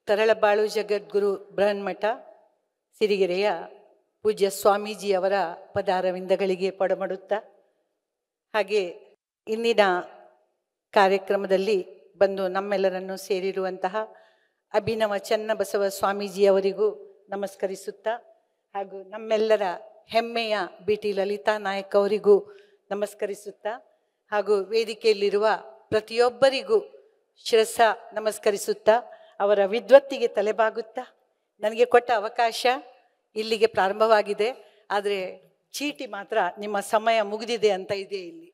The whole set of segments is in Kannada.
ತರಳಬಾಳು ಜಗದ್ಗುರು ಬೃಹನ್ಮಠ ಸಿರಿಗೆರೆಯ ಪೂಜ್ಯ ಸ್ವಾಮೀಜಿಯವರ ಪದಾರವಿಂದಗಳಿಗೆ ಪಡಮಡುತ್ತಾ, ಹಾಗೆ ಇಂದಿನ ಕಾರ್ಯಕ್ರಮದಲ್ಲಿ ಬಂದು ನಮ್ಮೆಲ್ಲರನ್ನು ಸೇರಿರುವಂತಹ ಅಭಿನವ ಚನ್ನಬಸವ ಸ್ವಾಮೀಜಿಯವರಿಗೂ ನಮಸ್ಕರಿಸುತ್ತಾ, ಹಾಗೂ ನಮ್ಮೆಲ್ಲರ ಹೆಮ್ಮೆಯ BT ಲಲಿತಾ ನಾಯಕ್ ಅವರಿಗೂ ನಮಸ್ಕರಿಸುತ್ತಾ, ಹಾಗೂ ವೇದಿಕೆಯಲ್ಲಿರುವ ಪ್ರತಿಯೊಬ್ಬರಿಗೂ ಶಿರಸ ನಮಸ್ಕರಿಸುತ್ತಾ, ಅವರ ವಿದ್ವತ್ತಿಗೆ ತಲೆಬಾಗುತ್ತಾ, ನನಗೆ ಕೊಟ್ಟ ಅವಕಾಶ ಇಲ್ಲಿಗೆ ಪ್ರಾರಂಭವಾಗಿದೆ, ಆದರೆ ಚೀಟಿ ಮಾತ್ರ ನಿಮ್ಮ ಸಮಯ ಮುಗಿದಿದೆ ಅಂತ ಇದೆ. ಇಲ್ಲಿ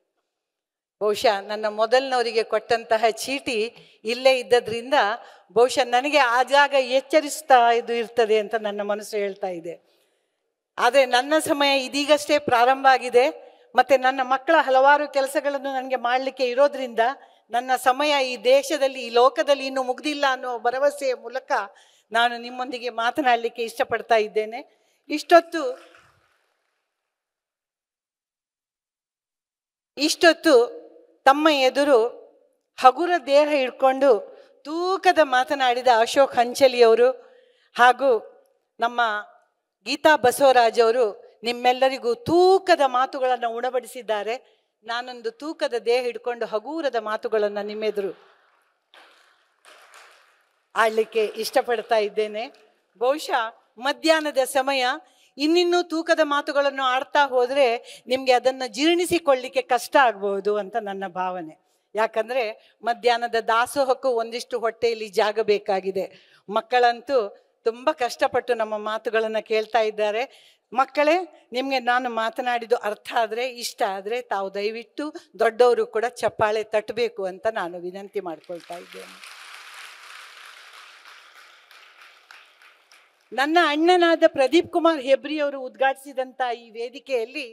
ಬಹುಶಃ ನನ್ನ ಮೊದಲಿನವರಿಗೆ ಕೊಟ್ಟಂತಹ ಚೀಟಿ ಇಲ್ಲೇ ಇದ್ದದ್ರಿಂದ ಬಹುಶಃ ನನಗೆ ಆಗಾಗ ಎಚ್ಚರಿಸ್ತಾ ಇರ್ತದೆ ಅಂತ ನನ್ನ ಮನಸ್ಸು ಹೇಳ್ತಾ ಇದೆ. ಆದರೆ ನನ್ನ ಸಮಯ ಇದೀಗಷ್ಟೇ ಪ್ರಾರಂಭ ಆಗಿದೆ, ಮತ್ತು ನನ್ನ ಮಕ್ಕಳ ಹಲವಾರು ಕೆಲಸಗಳನ್ನು ನನಗೆ ಮಾಡಲಿಕ್ಕೆ ಇರೋದ್ರಿಂದ ನನ್ನ ಸಮಯ ಈ ದೇಶದಲ್ಲಿ, ಈ ಲೋಕದಲ್ಲಿ ಇನ್ನೂ ಮುಗ್ದಿಲ್ಲ ಅನ್ನೋ ಭರವಸೆಯ ಮೂಲಕ ನಾನು ನಿಮ್ಮೊಂದಿಗೆ ಮಾತನಾಡಲಿಕ್ಕೆ ಇಷ್ಟಪಡ್ತಾ ಇದ್ದೇನೆ. ಇಷ್ಟೊತ್ತು ತಮ್ಮ ಎದುರು ಹಗುರ ದೇಹ ಇಟ್ಕೊಂಡು ತೂಕದ ಮಾತನಾಡಿದ ಅಶೋಕ್ ಹಂಚಲಿಯವರು ಹಾಗೂ ನಮ್ಮ ಗೀತಾ ಬಸವರಾಜ್ ಅವರು ನಿಮ್ಮೆಲ್ಲರಿಗೂ ತೂಕದ ಮಾತುಗಳನ್ನು ಉಣಬಡಿಸಿದ್ದಾರೆ. ನಾನೊಂದು ತೂಕದ ದೇಹ ಹಿಡ್ಕೊಂಡು ಹಗೂರದ ಮಾತುಗಳನ್ನು ನಿಮ್ಮೆದುರು ಆಡಲಿಕ್ಕೆ ಇಷ್ಟಪಡ್ತಾ ಇದ್ದೇನೆ. ಬಹುಶಃ ಮಧ್ಯಾಹ್ನದ ಸಮಯ, ಇನ್ನಿನ್ನೂ ತೂಕದ ಮಾತುಗಳನ್ನು ಆಡ್ತಾ ಹೋದರೆ ನಿಮಗೆ ಅದನ್ನು ಜೀರ್ಣಿಸಿಕೊಳ್ಳಿಕ್ಕೆ ಕಷ್ಟ ಆಗ್ಬೋದು ಅಂತ ನನ್ನ ಭಾವನೆ. ಯಾಕಂದರೆ ಮಧ್ಯಾಹ್ನದ ದಾಸೋಹಕ್ಕೂ ಒಂದಿಷ್ಟು ಹೊಟ್ಟೆಯಲ್ಲಿ ಜಾಗ ಬೇಕಾಗಿದೆ. ಮಕ್ಕಳಂತೂ ತುಂಬ ಕಷ್ಟಪಟ್ಟು ನಮ್ಮ ಮಾತುಗಳನ್ನು ಕೇಳ್ತಾ ಇದ್ದಾರೆ. ಮಕ್ಕಳೇ, ನಿಮಗೆ ನಾನು ಮಾತನಾಡಿದ್ದು ಅರ್ಥ ಆದರೆ, ಇಷ್ಟ ಆದರೆ ತಾವು ದಯವಿಟ್ಟು ದೊಡ್ಡವರು ಕೂಡ ಚಪ್ಪಾಳೆ ತಟ್ಟಬೇಕು ಅಂತ ನಾನು ವಿನಂತಿ ಮಾಡ್ಕೊಳ್ತಾ ಇದ್ದೇನೆ. ನನ್ನ ಅಣ್ಣನಾದ ಪ್ರದೀಪ್ ಕುಮಾರ್ ಹೆಬ್ರಿಯವರು ಉದ್ಘಾಟಿಸಿದಂಥ ಈ ವೇದಿಕೆಯಲ್ಲಿ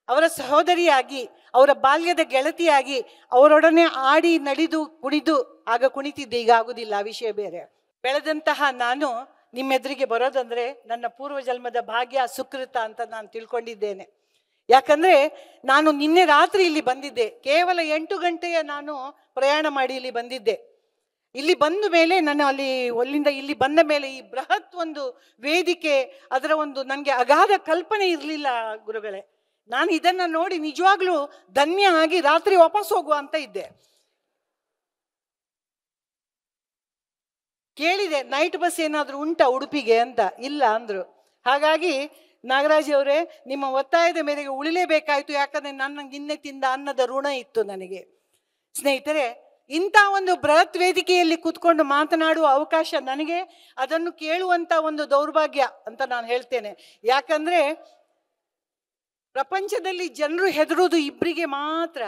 ಅವರ ಸಹೋದರಿಯಾಗಿ, ಅವರ ಬಾಲ್ಯದ ಗೆಳತಿಯಾಗಿ, ಅವರೊಡನೆ ಆಡಿ ನಡೆದು ಕುಣಿದು, ಆಗ ಕುಣಿತಿದ್ದೆ, ಈಗ ಆಗುದಿಲ್ಲ, ಆ ವಿಷಯ ಬೇರೆ, ಬೆಳೆದಂತಹ ನಾನು ನಿಮ್ಮೆದುರಿಗೆ ಬರೋದಂದರೆ ನನ್ನ ಪೂರ್ವಜನ್ಮದ ಭಾಗ್ಯ, ಸುಕೃತ ಅಂತ ನಾನು ತಿಳ್ಕೊಂಡಿದ್ದೇನೆ. ಯಾಕಂದರೆ ನಾನು ನಿನ್ನೆ ರಾತ್ರಿ ಇಲ್ಲಿ ಬಂದಿದ್ದೆ. ಕೇವಲ 8 ಗಂಟೆಯ ನಾನು ಪ್ರಯಾಣ ಮಾಡಿ ಇಲ್ಲಿ ಬಂದಿದ್ದೆ. ಇಲ್ಲಿ ಬಂದ ಮೇಲೆ ನಾನು ಅಲ್ಲಿಂದ ಇಲ್ಲಿ ಬಂದ ಮೇಲೆ ಈ ಬೃಹತ್ ಒಂದು ವೇದಿಕೆ, ಅದರ ಒಂದು ನನಗೆ ಅಗಾಧ ಕಲ್ಪನೆ ಇರಲಿಲ್ಲ ಗುರುಗಳೇ. ನಾನು ಇದನ್ನು ನೋಡಿ ನಿಜವಾಗ್ಲೂ ಧನ್ಯ ಆಗಿ ರಾತ್ರಿ ವಾಪಸ್ ಹೋಗುವ ಅಂತ ಇದ್ದೆ. ಕೇಳಿದೆ, ನೈಟ್ ಬಸ್ ಏನಾದರೂ ಉಂಟಾ ಉಡುಪಿಗೆ ಅಂತ. ಇಲ್ಲ ಅಂದರು. ಹಾಗಾಗಿ ನಾಗರಾಜ್ ಅವರೇ, ನಿಮ್ಮ ಒತ್ತಾಯದ ಮೇರೆಗೆ ಉಳಿಲೇಬೇಕಾಯಿತು. ಯಾಕಂದರೆ ನನ್ನ ನಿನ್ನೆ ತಿಂದ ಅನ್ನದ ಋಣ ಇತ್ತು ನನಗೆ. ಸ್ನೇಹಿತರೆ, ಇಂಥ ಒಂದು ಬೃಹತ್ ವೇದಿಕೆಯಲ್ಲಿ ಕೂತ್ಕೊಂಡು ಮಾತನಾಡುವ ಅವಕಾಶ ನನಗೆ, ಅದನ್ನು ಕೇಳುವಂಥ ಒಂದು ದೌರ್ಭಾಗ್ಯ ಅಂತ ನಾನು ಹೇಳ್ತೇನೆ. ಯಾಕಂದರೆ ಪ್ರಪಂಚದಲ್ಲಿ ಜನರು ಹೆದರುವುದು ಇಬ್ಬರಿಗೆ ಮಾತ್ರ.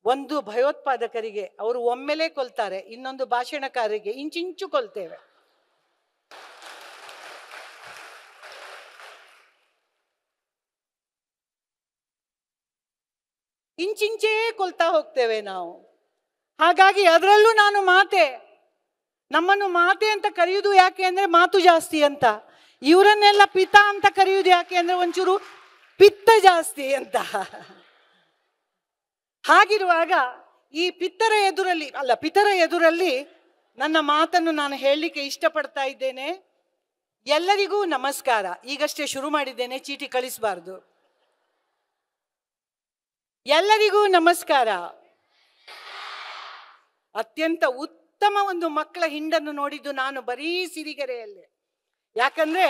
ಒಂದು ಭಯೋತ್ಪಾದಕರಿಗೆ, ಅವರು ಒಮ್ಮೆಲೇ ಕೊಲ್ತಾರೆ. ಇನ್ನೊಂದು ಭಾಷಣಕಾರರಿಗೆ ಇಂಚಿಂಚು ಕೊಲ್ತೇವೆ. ಇಂಚಿಂಚೇ ಕೊಲ್ತಾ ಹೋಗ್ತೇವೆ ನಾವು. ಹಾಗಾಗಿ ಅದರಲ್ಲೂ ನಾನು ನಮ್ಮನ್ನು ಮಾತೆ ಅಂತ ಕರೆಯುವುದು ಯಾಕೆ ಅಂದರೆ ಮಾತು ಜಾಸ್ತಿ ಅಂತ. ಇವರನ್ನೆಲ್ಲ ಪಿತ ಅಂತ ಕರೆಯುವುದು ಯಾಕೆ ಅಂದರೆ ಒಂಚೂರು ಪಿತ್ತ ಜಾಸ್ತಿ ಅಂತ. ಹಾಗಿರುವಾಗ ಈ ಪಿತರ ಎದುರಲ್ಲಿ ನನ್ನ ಮಾತನ್ನು ನಾನು ಹೇಳಲಿಕ್ಕೆ ಇಷ್ಟಪಡ್ತಾ ಇದ್ದೇನೆ. ಎಲ್ಲರಿಗೂ ನಮಸ್ಕಾರ. ಈಗಷ್ಟೇ ಶುರು ಮಾಡಿದ್ದೇನೆ, ಚೀಟಿ ಕಳಿಸಬಾರ್ದು. ಎಲ್ಲರಿಗೂ ನಮಸ್ಕಾರ. ಅತ್ಯಂತ ಉತ್ತಮ ಒಂದು ಮಕ್ಕಳ ಹಿಂಡನ್ನು ನೋಡಿದ್ದು ನಾನು ಬರೀ ಸಿರಿಗೆರೆಯಲ್ಲೇ. ಯಾಕಂದ್ರೆ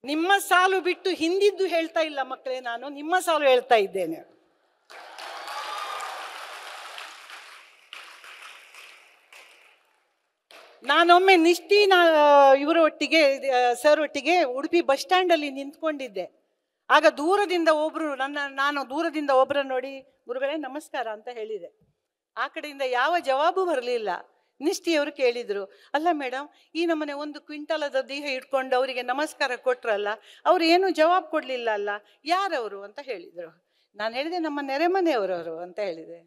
ನಿಮ್ಮ ಸಾಲು ಬಿಟ್ಟು ಹಿಂದಿದ್ದು ಹೇಳ್ತಾ ಇಲ್ಲ ಮಕ್ಕಳೇ, ನಾನು ನಿಮ್ಮ ಸಾಲು ಹೇಳ್ತಾ ಇದ್ದೇನೆ. ನಾನೊಮ್ಮೆ ಇವರ ಒಟ್ಟಿಗೆ, ಸರ್ ಒಟ್ಟಿಗೆ ಉಡುಪಿ ಬಸ್ ಸ್ಟ್ಯಾಂಡಲ್ಲಿ ನಿಂತ್ಕೊಂಡಿದ್ದೆ. ಆಗ ದೂರದಿಂದ ನಾನು ದೂರದಿಂದ ಒಬ್ಬರನ್ನು ನೋಡಿ, ಗುರುಗಳೇ ನಮಸ್ಕಾರ ಅಂತ ಹೇಳಿದೆ. ಆ ಕಡೆಯಿಂದ ಯಾವ ಜವಾಬು ಬರಲಿಲ್ಲ. ನಿಷ್ಠಿಯವರು ಕೇಳಿದರು, ಅಲ್ಲ ಮೇಡಮ್, ಈ ನಮ್ಮನೆ 1 ಕ್ವಿಂಟಲದ ದೇಹ ಇಟ್ಕೊಂಡು ಅವರಿಗೆ ನಮಸ್ಕಾರ ಕೊಟ್ರಲ್ಲ, ಅವ್ರು ಏನು ಜವಾಬು ಕೊಡಲಿಲ್ಲ ಅಲ್ಲ, ಯಾರವರು ಅಂತ ಹೇಳಿದರು. ನಾನು ಹೇಳಿದೆ, ನಮ್ಮ ನೆರೆಮನೆಯವರವರು ಅಂತ ಹೇಳಿದೆ.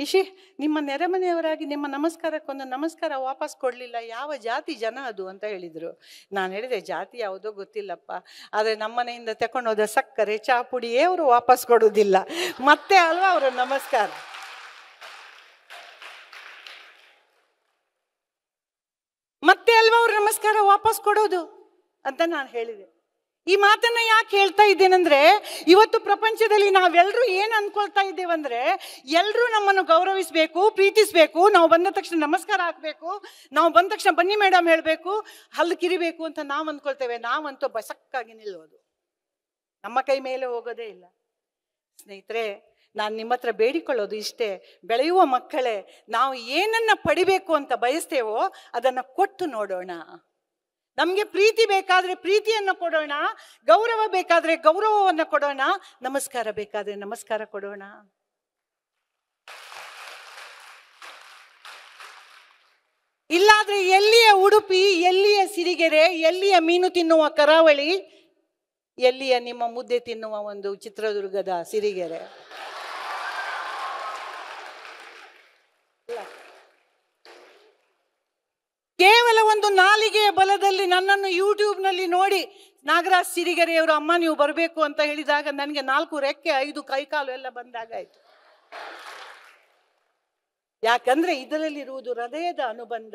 ಇಶಿ, ನಿಮ್ಮ ನೆರೆಮನೆಯವರಾಗಿ ನಿಮ್ಮ ನಮಸ್ಕಾರಕ್ಕೊಂದು ನಮಸ್ಕಾರ ವಾಪಸ್ ಕೊಡಲಿಲ್ಲ, ಯಾವ ಜಾತಿ ಜನ ಅದು ಅಂತ ಹೇಳಿದರು. ನಾನು ಹೇಳಿದೆ, ಜಾತಿ ಯಾವುದೋ ಗೊತ್ತಿಲ್ಲಪ್ಪ, ಆದರೆ ನಮ್ಮನೆಯಿಂದ ತಗೊಂಡೋದ ಸಕ್ಕರೆ ಚಾಪುಡಿಯೇ ಅವರು ವಾಪಸ್ ಕೊಡುವುದಿಲ್ಲ, ಮತ್ತೆ ಅಲ್ವಾ ಅವರ ನಮಸ್ಕಾರ. ಮತ್ತೆ ಅಲ್ವಾ ಅವ್ರ ನಮಸ್ಕಾರ ವಾಪಸ್ ಕೊಡೋದು ಅಂತ ನಾನು ಹೇಳಿದೆ. ಈ ಮಾತನ್ನ ಯಾಕೆ ಹೇಳ್ತಾ ಇದ್ದೇನೆಂದ್ರೆ, ಇವತ್ತು ಪ್ರಪಂಚದಲ್ಲಿ ನಾವೆಲ್ಲರೂ ಏನು ಅನ್ಕೊಳ್ತಾ ಇದ್ದೇವಂದ್ರೆ, ಎಲ್ಲರೂ ನಮ್ಮನ್ನು ಗೌರವಿಸಬೇಕು, ಪ್ರೀತಿಸಬೇಕು, ನಾವು ಬಂದ ತಕ್ಷಣ ನಮಸ್ಕಾರ ಹಾಕಬೇಕು, ನಾವು ಬಂದ ತಕ್ಷಣ ಬನ್ನಿ ಮೇಡಮ್ ಹೇಳಬೇಕು, ಹಲ್ಲು ಕಿರಿಬೇಕು ಅಂತ ನಾವು ಅಂದ್ಕೊಳ್ತೇವೆ. ನಾವಂತೂ ಬಸಕ್ಕಾಗಿ ನಿಲ್ಲೋದು, ನಮ್ಮ ಕೈ ಮೇಲೆ ಹೋಗೋದೇ ಇಲ್ಲ. ಸ್ನೇಹಿತರೆ, ನಾನು ನಿಮ್ಮ ಹತ್ರ ಬೇಡಿಕೊಳ್ಳೋದು ಇಷ್ಟೇ, ಬೆಳೆಯುವ ಮಕ್ಕಳೇ, ನಾವು ಏನನ್ನ ಪಡಿಬೇಕು ಅಂತ ಬಯಸ್ತೇವೋ ಅದನ್ನು ಕೊಟ್ಟು ನೋಡೋಣ. ನಮಗೆ ಪ್ರೀತಿ ಬೇಕಾದ್ರೆ ಪ್ರೀತಿಯನ್ನು ಕೊಡೋಣ, ಗೌರವ ಬೇಕಾದ್ರೆ ಗೌರವವನ್ನು ಕೊಡೋಣ, ನಮಸ್ಕಾರ ಬೇಕಾದ್ರೆ ನಮಸ್ಕಾರ ಕೊಡೋಣ. ಇಲ್ಲಾದ್ರೆ ಎಲ್ಲಿಯ ಉಡುಪಿ, ಎಲ್ಲಿಯ ಸಿರಿಗೆರೆ, ಎಲ್ಲಿಯ ಮೀನು ತಿನ್ನುವ ಕರಾವಳಿ, ಎಲ್ಲಿಯ ನಿಮ್ಮ ಮುದ್ದೆ ತಿನ್ನುವ ಒಂದು ಚಿತ್ರದುರ್ಗದ ಸಿರಿಗೆರೆ. ಕೇವಲ ಒಂದು ನಾಲಿಗೆಯ ಬಲದಲ್ಲಿ ನನ್ನನ್ನು ಯೂಟ್ಯೂಬ್ನಲ್ಲಿ ನೋಡಿ ನಾಗರಾಜ್ ಸಿರಿಗೆರೆಯವರು ಅಮ್ಮ ನೀವು ಬರಬೇಕು ಅಂತ ಹೇಳಿದಾಗ ನನಗೆ 4 ರೆಕ್ಕೆ 5 ಕೈಕಾಲು ಎಲ್ಲ ಬಂದಾಗಾಯ್ತು. ಯಾಕಂದ್ರೆ ಇದರಲ್ಲಿರುವುದು ಹೃದಯದ ಅನುಬಂಧ.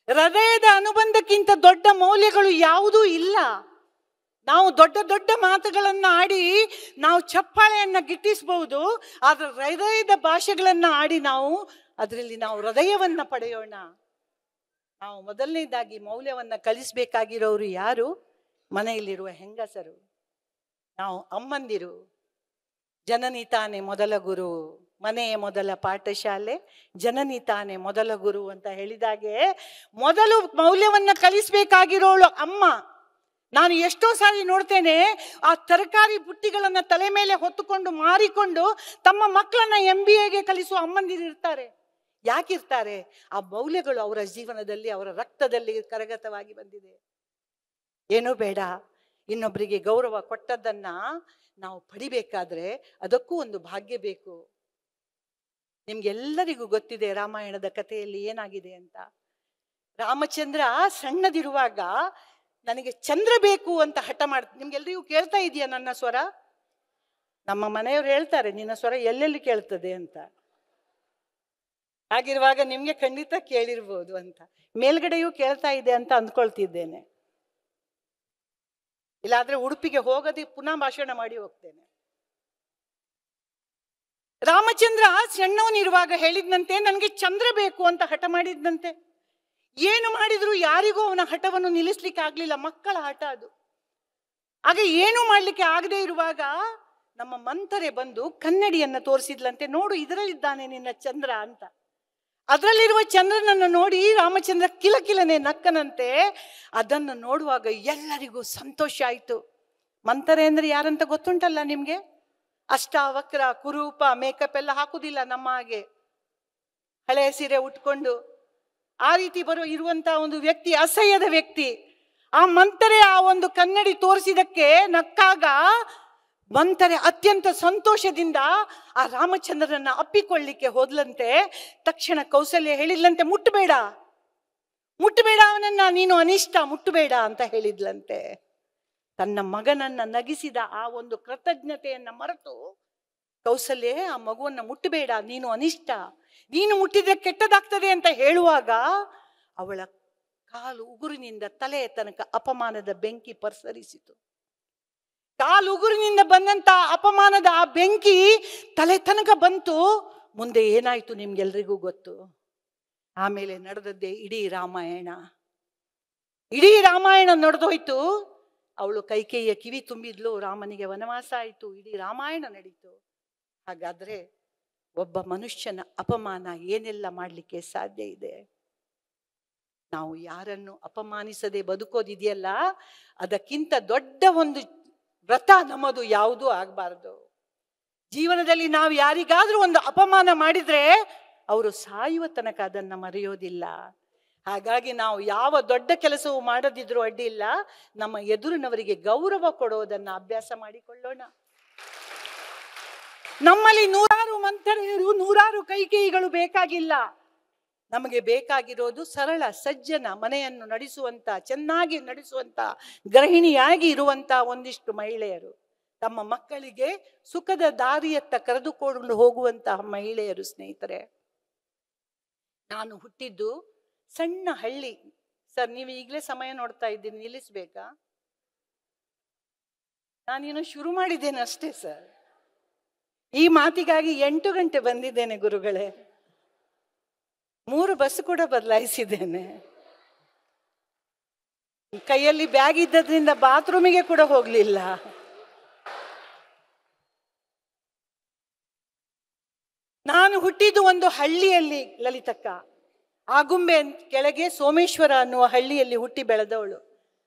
ಹೃದಯದ ಅನುಬಂಧಕ್ಕಿಂತ ದೊಡ್ಡ ಮೌಲ್ಯಗಳು ಯಾವುದೂ ಇಲ್ಲ. ನಾವು ದೊಡ್ಡ ದೊಡ್ಡ ಮಾತುಗಳನ್ನ ಆಡಿ ನಾವು ಚಪ್ಪಾಳೆಯನ್ನ ಗಿಟ್ಟಿಸಬಹುದು, ಆದ್ರೆ ಹೃದಯದ ಭಾಷೆಗಳನ್ನ ಆಡಿ ಅದರಲ್ಲಿ ನಾವು ಹೃದಯವನ್ನ ಪಡೆಯೋಣ. ನಾವು ಮೊದಲನೇದಾಗಿ ಮೌಲ್ಯವನ್ನ ಕಲಿಸ್ಬೇಕಾಗಿರೋರು ಯಾರು? ಮನೆಯಲ್ಲಿರುವ ಹೆಂಗಸರು, ನಾವು ಅಮ್ಮಂದಿರು. ಜನನಿ ತಾನೆ ಮೊದಲ ಗುರು, ಮನೆಯ ಮೊದಲ ಪಾಠಶಾಲೆ, ಜನನಿ ತಾನೆ ಮೊದಲ ಗುರು ಅಂತ ಹೇಳಿದಾಗೆ ಮೊದಲು ಮೌಲ್ಯವನ್ನ ಕಲಿಸ್ಬೇಕಾಗಿರೋಳು ಅಮ್ಮ. ನಾನು ಎಷ್ಟೋ ಸಾರಿ ನೋಡ್ತೇನೆ, ಆ ತರಕಾರಿ ಬುಟ್ಟಿಗಳನ್ನ ತಲೆ ಮೇಲೆ ಹೊತ್ತುಕೊಂಡು ಮಾರಿಕೊಂಡು ತಮ್ಮ ಮಕ್ಕಳನ್ನ MBAಗೆ ಕಲಿಸುವ ಅಮ್ಮಂದಿರು ಇರ್ತಾರೆ. ಯಾಕಿರ್ತಾರೆ? ಆ ಮೌಲ್ಯಗಳು ಅವರ ಜೀವನದಲ್ಲಿ, ಅವರ ರಕ್ತದಲ್ಲಿ ಕರಗತವಾಗಿ ಬಂದಿದೆ. ಏನೂ ಬೇಡ, ಇನ್ನೊಬ್ಬರಿಗೆ ಗೌರವ ಕೊಟ್ಟದ್ದನ್ನ ನಾವು ಪಡಿಬೇಕಾದ್ರೆ ಅದಕ್ಕೂ ಒಂದು ಭಾಗ್ಯ ಬೇಕು. ನಿಮ್ಗೆಲ್ಲರಿಗೂ ಗೊತ್ತಿದೆ ರಾಮಾಯಣದ ಕಥೆಯಲ್ಲಿ ಏನಾಗಿದೆ ಅಂತ. ರಾಮಚಂದ್ರ ಸಣ್ಣದಿರುವಾಗ ನನಗೆ ಚಂದ್ರ ಬೇಕು ಅಂತ ಹಠ ಮಾಡ್ತೀನಿ. ನಿಮ್ಗೆಲ್ರಿಗೂ ಕೇಳ್ತಾ ಇದೆಯಾ ನನ್ನ ಸ್ವರ? ನಮ್ಮ ಮನೆಯವರು ಹೇಳ್ತಾರೆ ನಿನ್ನ ಸ್ವರ ಎಲ್ಲೆಲ್ಲಿ ಕೇಳ್ತದೆ ಅಂತ. ಹಾಗಿರುವಾಗ ನಿಮ್ಗೆ ಖಂಡಿತ ಕೇಳಿರ್ಬೋದು ಅಂತ, ಮೇಲ್ಗಡೆಯೂ ಕೇಳ್ತಾ ಇದೆ ಅಂತ ಅಂದ್ಕೊಳ್ತಿದ್ದೇನೆ. ಇಲ್ಲಾದ್ರೆ ಉಡುಪಿಗೆ ಹೋಗದೆ ಪುನಃ ಭಾಷಣ ಮಾಡಿ ಹೋಗ್ತೇನೆ. ರಾಮಚಂದ್ರ ಸಣ್ಣವನಿರುವಾಗ ಹೇಳಿದ್ನಂತೆ ನನಗೆ ಚಂದ್ರ ಬೇಕು ಅಂತ ಹಠ ಮಾಡಿದ್ನಂತೆ. ಏನು ಮಾಡಿದ್ರು ಯಾರಿಗೂ ಅವನ ಹಠವನ್ನು ನಿಲ್ಲಿಸ್ಲಿಕ್ಕೆ ಆಗ್ಲಿಲ್ಲ. ಮಕ್ಕಳ ಹಠ ಅದು. ಆಗ ಏನು ಮಾಡ್ಲಿಕ್ಕೆ ಆಗದೆ ಇರುವಾಗ ನಮ್ಮ ಮಂಥರೆ ಬಂದು ಕನ್ನಡಿಯನ್ನ ತೋರಿಸಿದ್ಲಂತೆ. ನೋಡು, ಇದರಲ್ಲಿದ್ದಾನೆ ನಿನ್ನ ಚಂದ್ರ ಅಂತ. ಅದರಲ್ಲಿರುವ ಚಂದ್ರನನ್ನು ನೋಡಿ ರಾಮಚಂದ್ರ ಕಿಲಕಿಲನೆ ನಕ್ಕನಂತೆ. ಅದನ್ನು ನೋಡುವಾಗ ಎಲ್ಲರಿಗೂ ಸಂತೋಷ ಆಯಿತು. ಮಂಥರೆ ಅಂದ್ರೆ ಯಾರಂತ ಗೊತ್ತುಂಟಲ್ಲ ನಿಮ್ಗೆ? ಅಷ್ಟಾವಕ್ರ, ಕುರೂಪ, ಮೇಕಪ್ ಎಲ್ಲ ಹಾಕುದಿಲ್ಲ ನಮ್ಮ ಹಾಗೆ, ಹಳೆಯ ಸೀರೆ ಉಟ್ಕೊಂಡು ಆ ರೀತಿ ಇರುವಂತಹ ಒಂದು ವ್ಯಕ್ತಿ, ಅಸಹ್ಯದ ವ್ಯಕ್ತಿ. ಆ ಮಂಥರೆ ಆ ಒಂದು ಕನ್ನಡಿ ತೋರಿಸಿದಕ್ಕೆ ನಕ್ಕಾಗ ಮಂಥರೆ ಅತ್ಯಂತ ಸಂತೋಷದಿಂದ ಆ ರಾಮಚಂದ್ರನನ್ನ ಅಪ್ಪಿಕೊಳ್ಳಿಕ್ಕೆ ಹೋದ್ಲಂತೆ. ತಕ್ಷಣ ಕೌಸಲ್ಯ ಹೇಳಿದ್ಲಂತೆ, ಮುಟ್ಟಬೇಡ ಅವನನ್ನ, ನೀನು ಅನಿಷ್ಟ, ಮುಟ್ಟಬೇಡ ಅಂತ ಹೇಳಿದ್ಲಂತೆ. ತನ್ನ ಮಗನನ್ನ ನಗಿಸಿದ ಆ ಒಂದು ಕೃತಜ್ಞತೆಯನ್ನ ಮರೆತು ಕೌಸಲ್ಯ ಆ ಮಗುವನ್ನ ಮುಟ್ಟಬೇಡ, ನೀನು ಅನಿಷ್ಟ, ನೀನು ಮುಟ್ಟಿದ್ರೆ ಕೆಟ್ಟದಾಗ್ತದೆ ಅಂತ ಹೇಳುವಾಗ ಅವಳ ಕಾಲು ಉಗುರಿನಿಂದ ತಲೆಯ ತನಕ ಅಪಮಾನದ ಬೆಂಕಿ ಪಸರಿಸಿತು. ಕಾಲು ಉಗುರಿನಿಂದ ಬಂದಂತ ಅಪಮಾನದ ಆ ಬೆಂಕಿ ತಲೆ ತನಕ ಬಂತು. ಮುಂದೆ ಏನಾಯ್ತು ನಿಮ್ಗೆಲ್ರಿಗೂ ಗೊತ್ತು. ಆಮೇಲೆ ನಡೆದದ್ದೇ ಇಡೀ ರಾಮಾಯಣ. ಇಡೀ ರಾಮಾಯಣ ನಡೆದೋಯ್ತು. ಅವಳು ಕೈಕೇಯಿಯ ಕಿವಿ ತುಂಬಿದ್ಲು, ರಾಮನಿಗೆ ವನವಾಸ ಆಯಿತು, ಇಡೀ ರಾಮಾಯಣ ನಡೀತು. ಹಾಗಾದ್ರೆ ಒಬ್ಬ ಮನುಷ್ಯನ ಅಪಮಾನ ಏನೆಲ್ಲ ಮಾಡಲಿಕ್ಕೆ ಸಾಧ್ಯ ಇದೆ? ನಾವು ಯಾರನ್ನು ಅಪಮಾನಿಸದೆ ಬದುಕೋದಿದೆಯಲ್ಲ, ಅದಕ್ಕಿಂತ ದೊಡ್ಡ ಒಂದು ವ್ರತ ನಮ್ಮದು ಯಾವುದೂ ಆಗಬಾರ್ದು. ಜೀವನದಲ್ಲಿ ನಾವು ಯಾರಿಗಾದ್ರೂ ಒಂದು ಅಪಮಾನ ಮಾಡಿದ್ರೆ ಅವರು ಸಾಯುವ ತನಕ ಅದನ್ನ ಮರೆಯೋದಿಲ್ಲ. ಹಾಗಾಗಿ ನಾವು ಯಾವ ದೊಡ್ಡ ಕೆಲಸವೂ ಮಾಡದಿದ್ರೂ ಅಡ್ಡಿ ಇಲ್ಲ, ನಮ್ಮ ಎದುರಿನವರಿಗೆ ಗೌರವ ಕೊಡೋದನ್ನ ಅಭ್ಯಾಸ ಮಾಡಿಕೊಳ್ಳೋಣ. ನಮ್ಮಲ್ಲಿ 100 ನೂರಾರು ಮಂಥರೆಯರು, ನೂರಾರು ಕೈಕೇಯಿಗಳು ಬೇಕಾಗಿಲ್ಲ. ನಮಗೆ ಬೇಕಾಗಿರೋದು ಸರಳ ಸಜ್ಜನ ಮನೆಯನ್ನು ನಡೆಸುವಂತ, ಚೆನ್ನಾಗಿ ನಡೆಸುವಂತ, ಗೃಹಿಣಿಯಾಗಿ ಇರುವಂತ ಒಂದಿಷ್ಟು ಮಹಿಳೆಯರು, ತಮ್ಮ ಮಕ್ಕಳಿಗೆ ಸುಖದ ದಾರಿಯತ್ತ ಕರೆದುಕೊಂಡು ಹೋಗುವಂತಹ ಮಹಿಳೆಯರು. ಸ್ನೇಹಿತರೆ, ನಾನು ಹುಟ್ಟಿದ್ದು ಸಣ್ಣ ಹಳ್ಳಿ. ಸರ್, ನೀವು ಈಗಲೇ ಸಮಯ ನೋಡ್ತಾ ಇದ್ದೀನಿ, ನಿಲ್ಲಿಸ್ಬೇಕಾ? ನಾನೇನೋ ಶುರು ಮಾಡಿದ್ದೇನೆ ಅಷ್ಟೇ ಸರ್. ಈ ಮಾತಿಗಾಗಿ 8 ಗಂಟೆ ಬಂದಿದ್ದೇನೆ ಗುರುಗಳೇ. 3 ಬಸ್ ಕೂಡ ಬದಲಾಯಿಸಿದ್ದೇನೆ. ಕೈಯಲ್ಲಿ ಬ್ಯಾಗ್ ಇದ್ದದ್ರಿಂದ ಬಾತ್ರೂಮಿಗೆ ಕೂಡ ಹೋಗ್ಲಿಲ್ಲ. ನಾನು ಹುಟ್ಟಿದ್ದು ಒಂದು ಹಳ್ಳಿಯಲ್ಲಿ ಲಲಿತಕ್ಕ. ಆಗುಂಬೆ ಕೆಳಗೆ ಸೋಮೇಶ್ವರ ಅನ್ನುವ ಹಳ್ಳಿಯಲ್ಲಿ ಹುಟ್ಟಿ ಬೆಳೆದವಳು.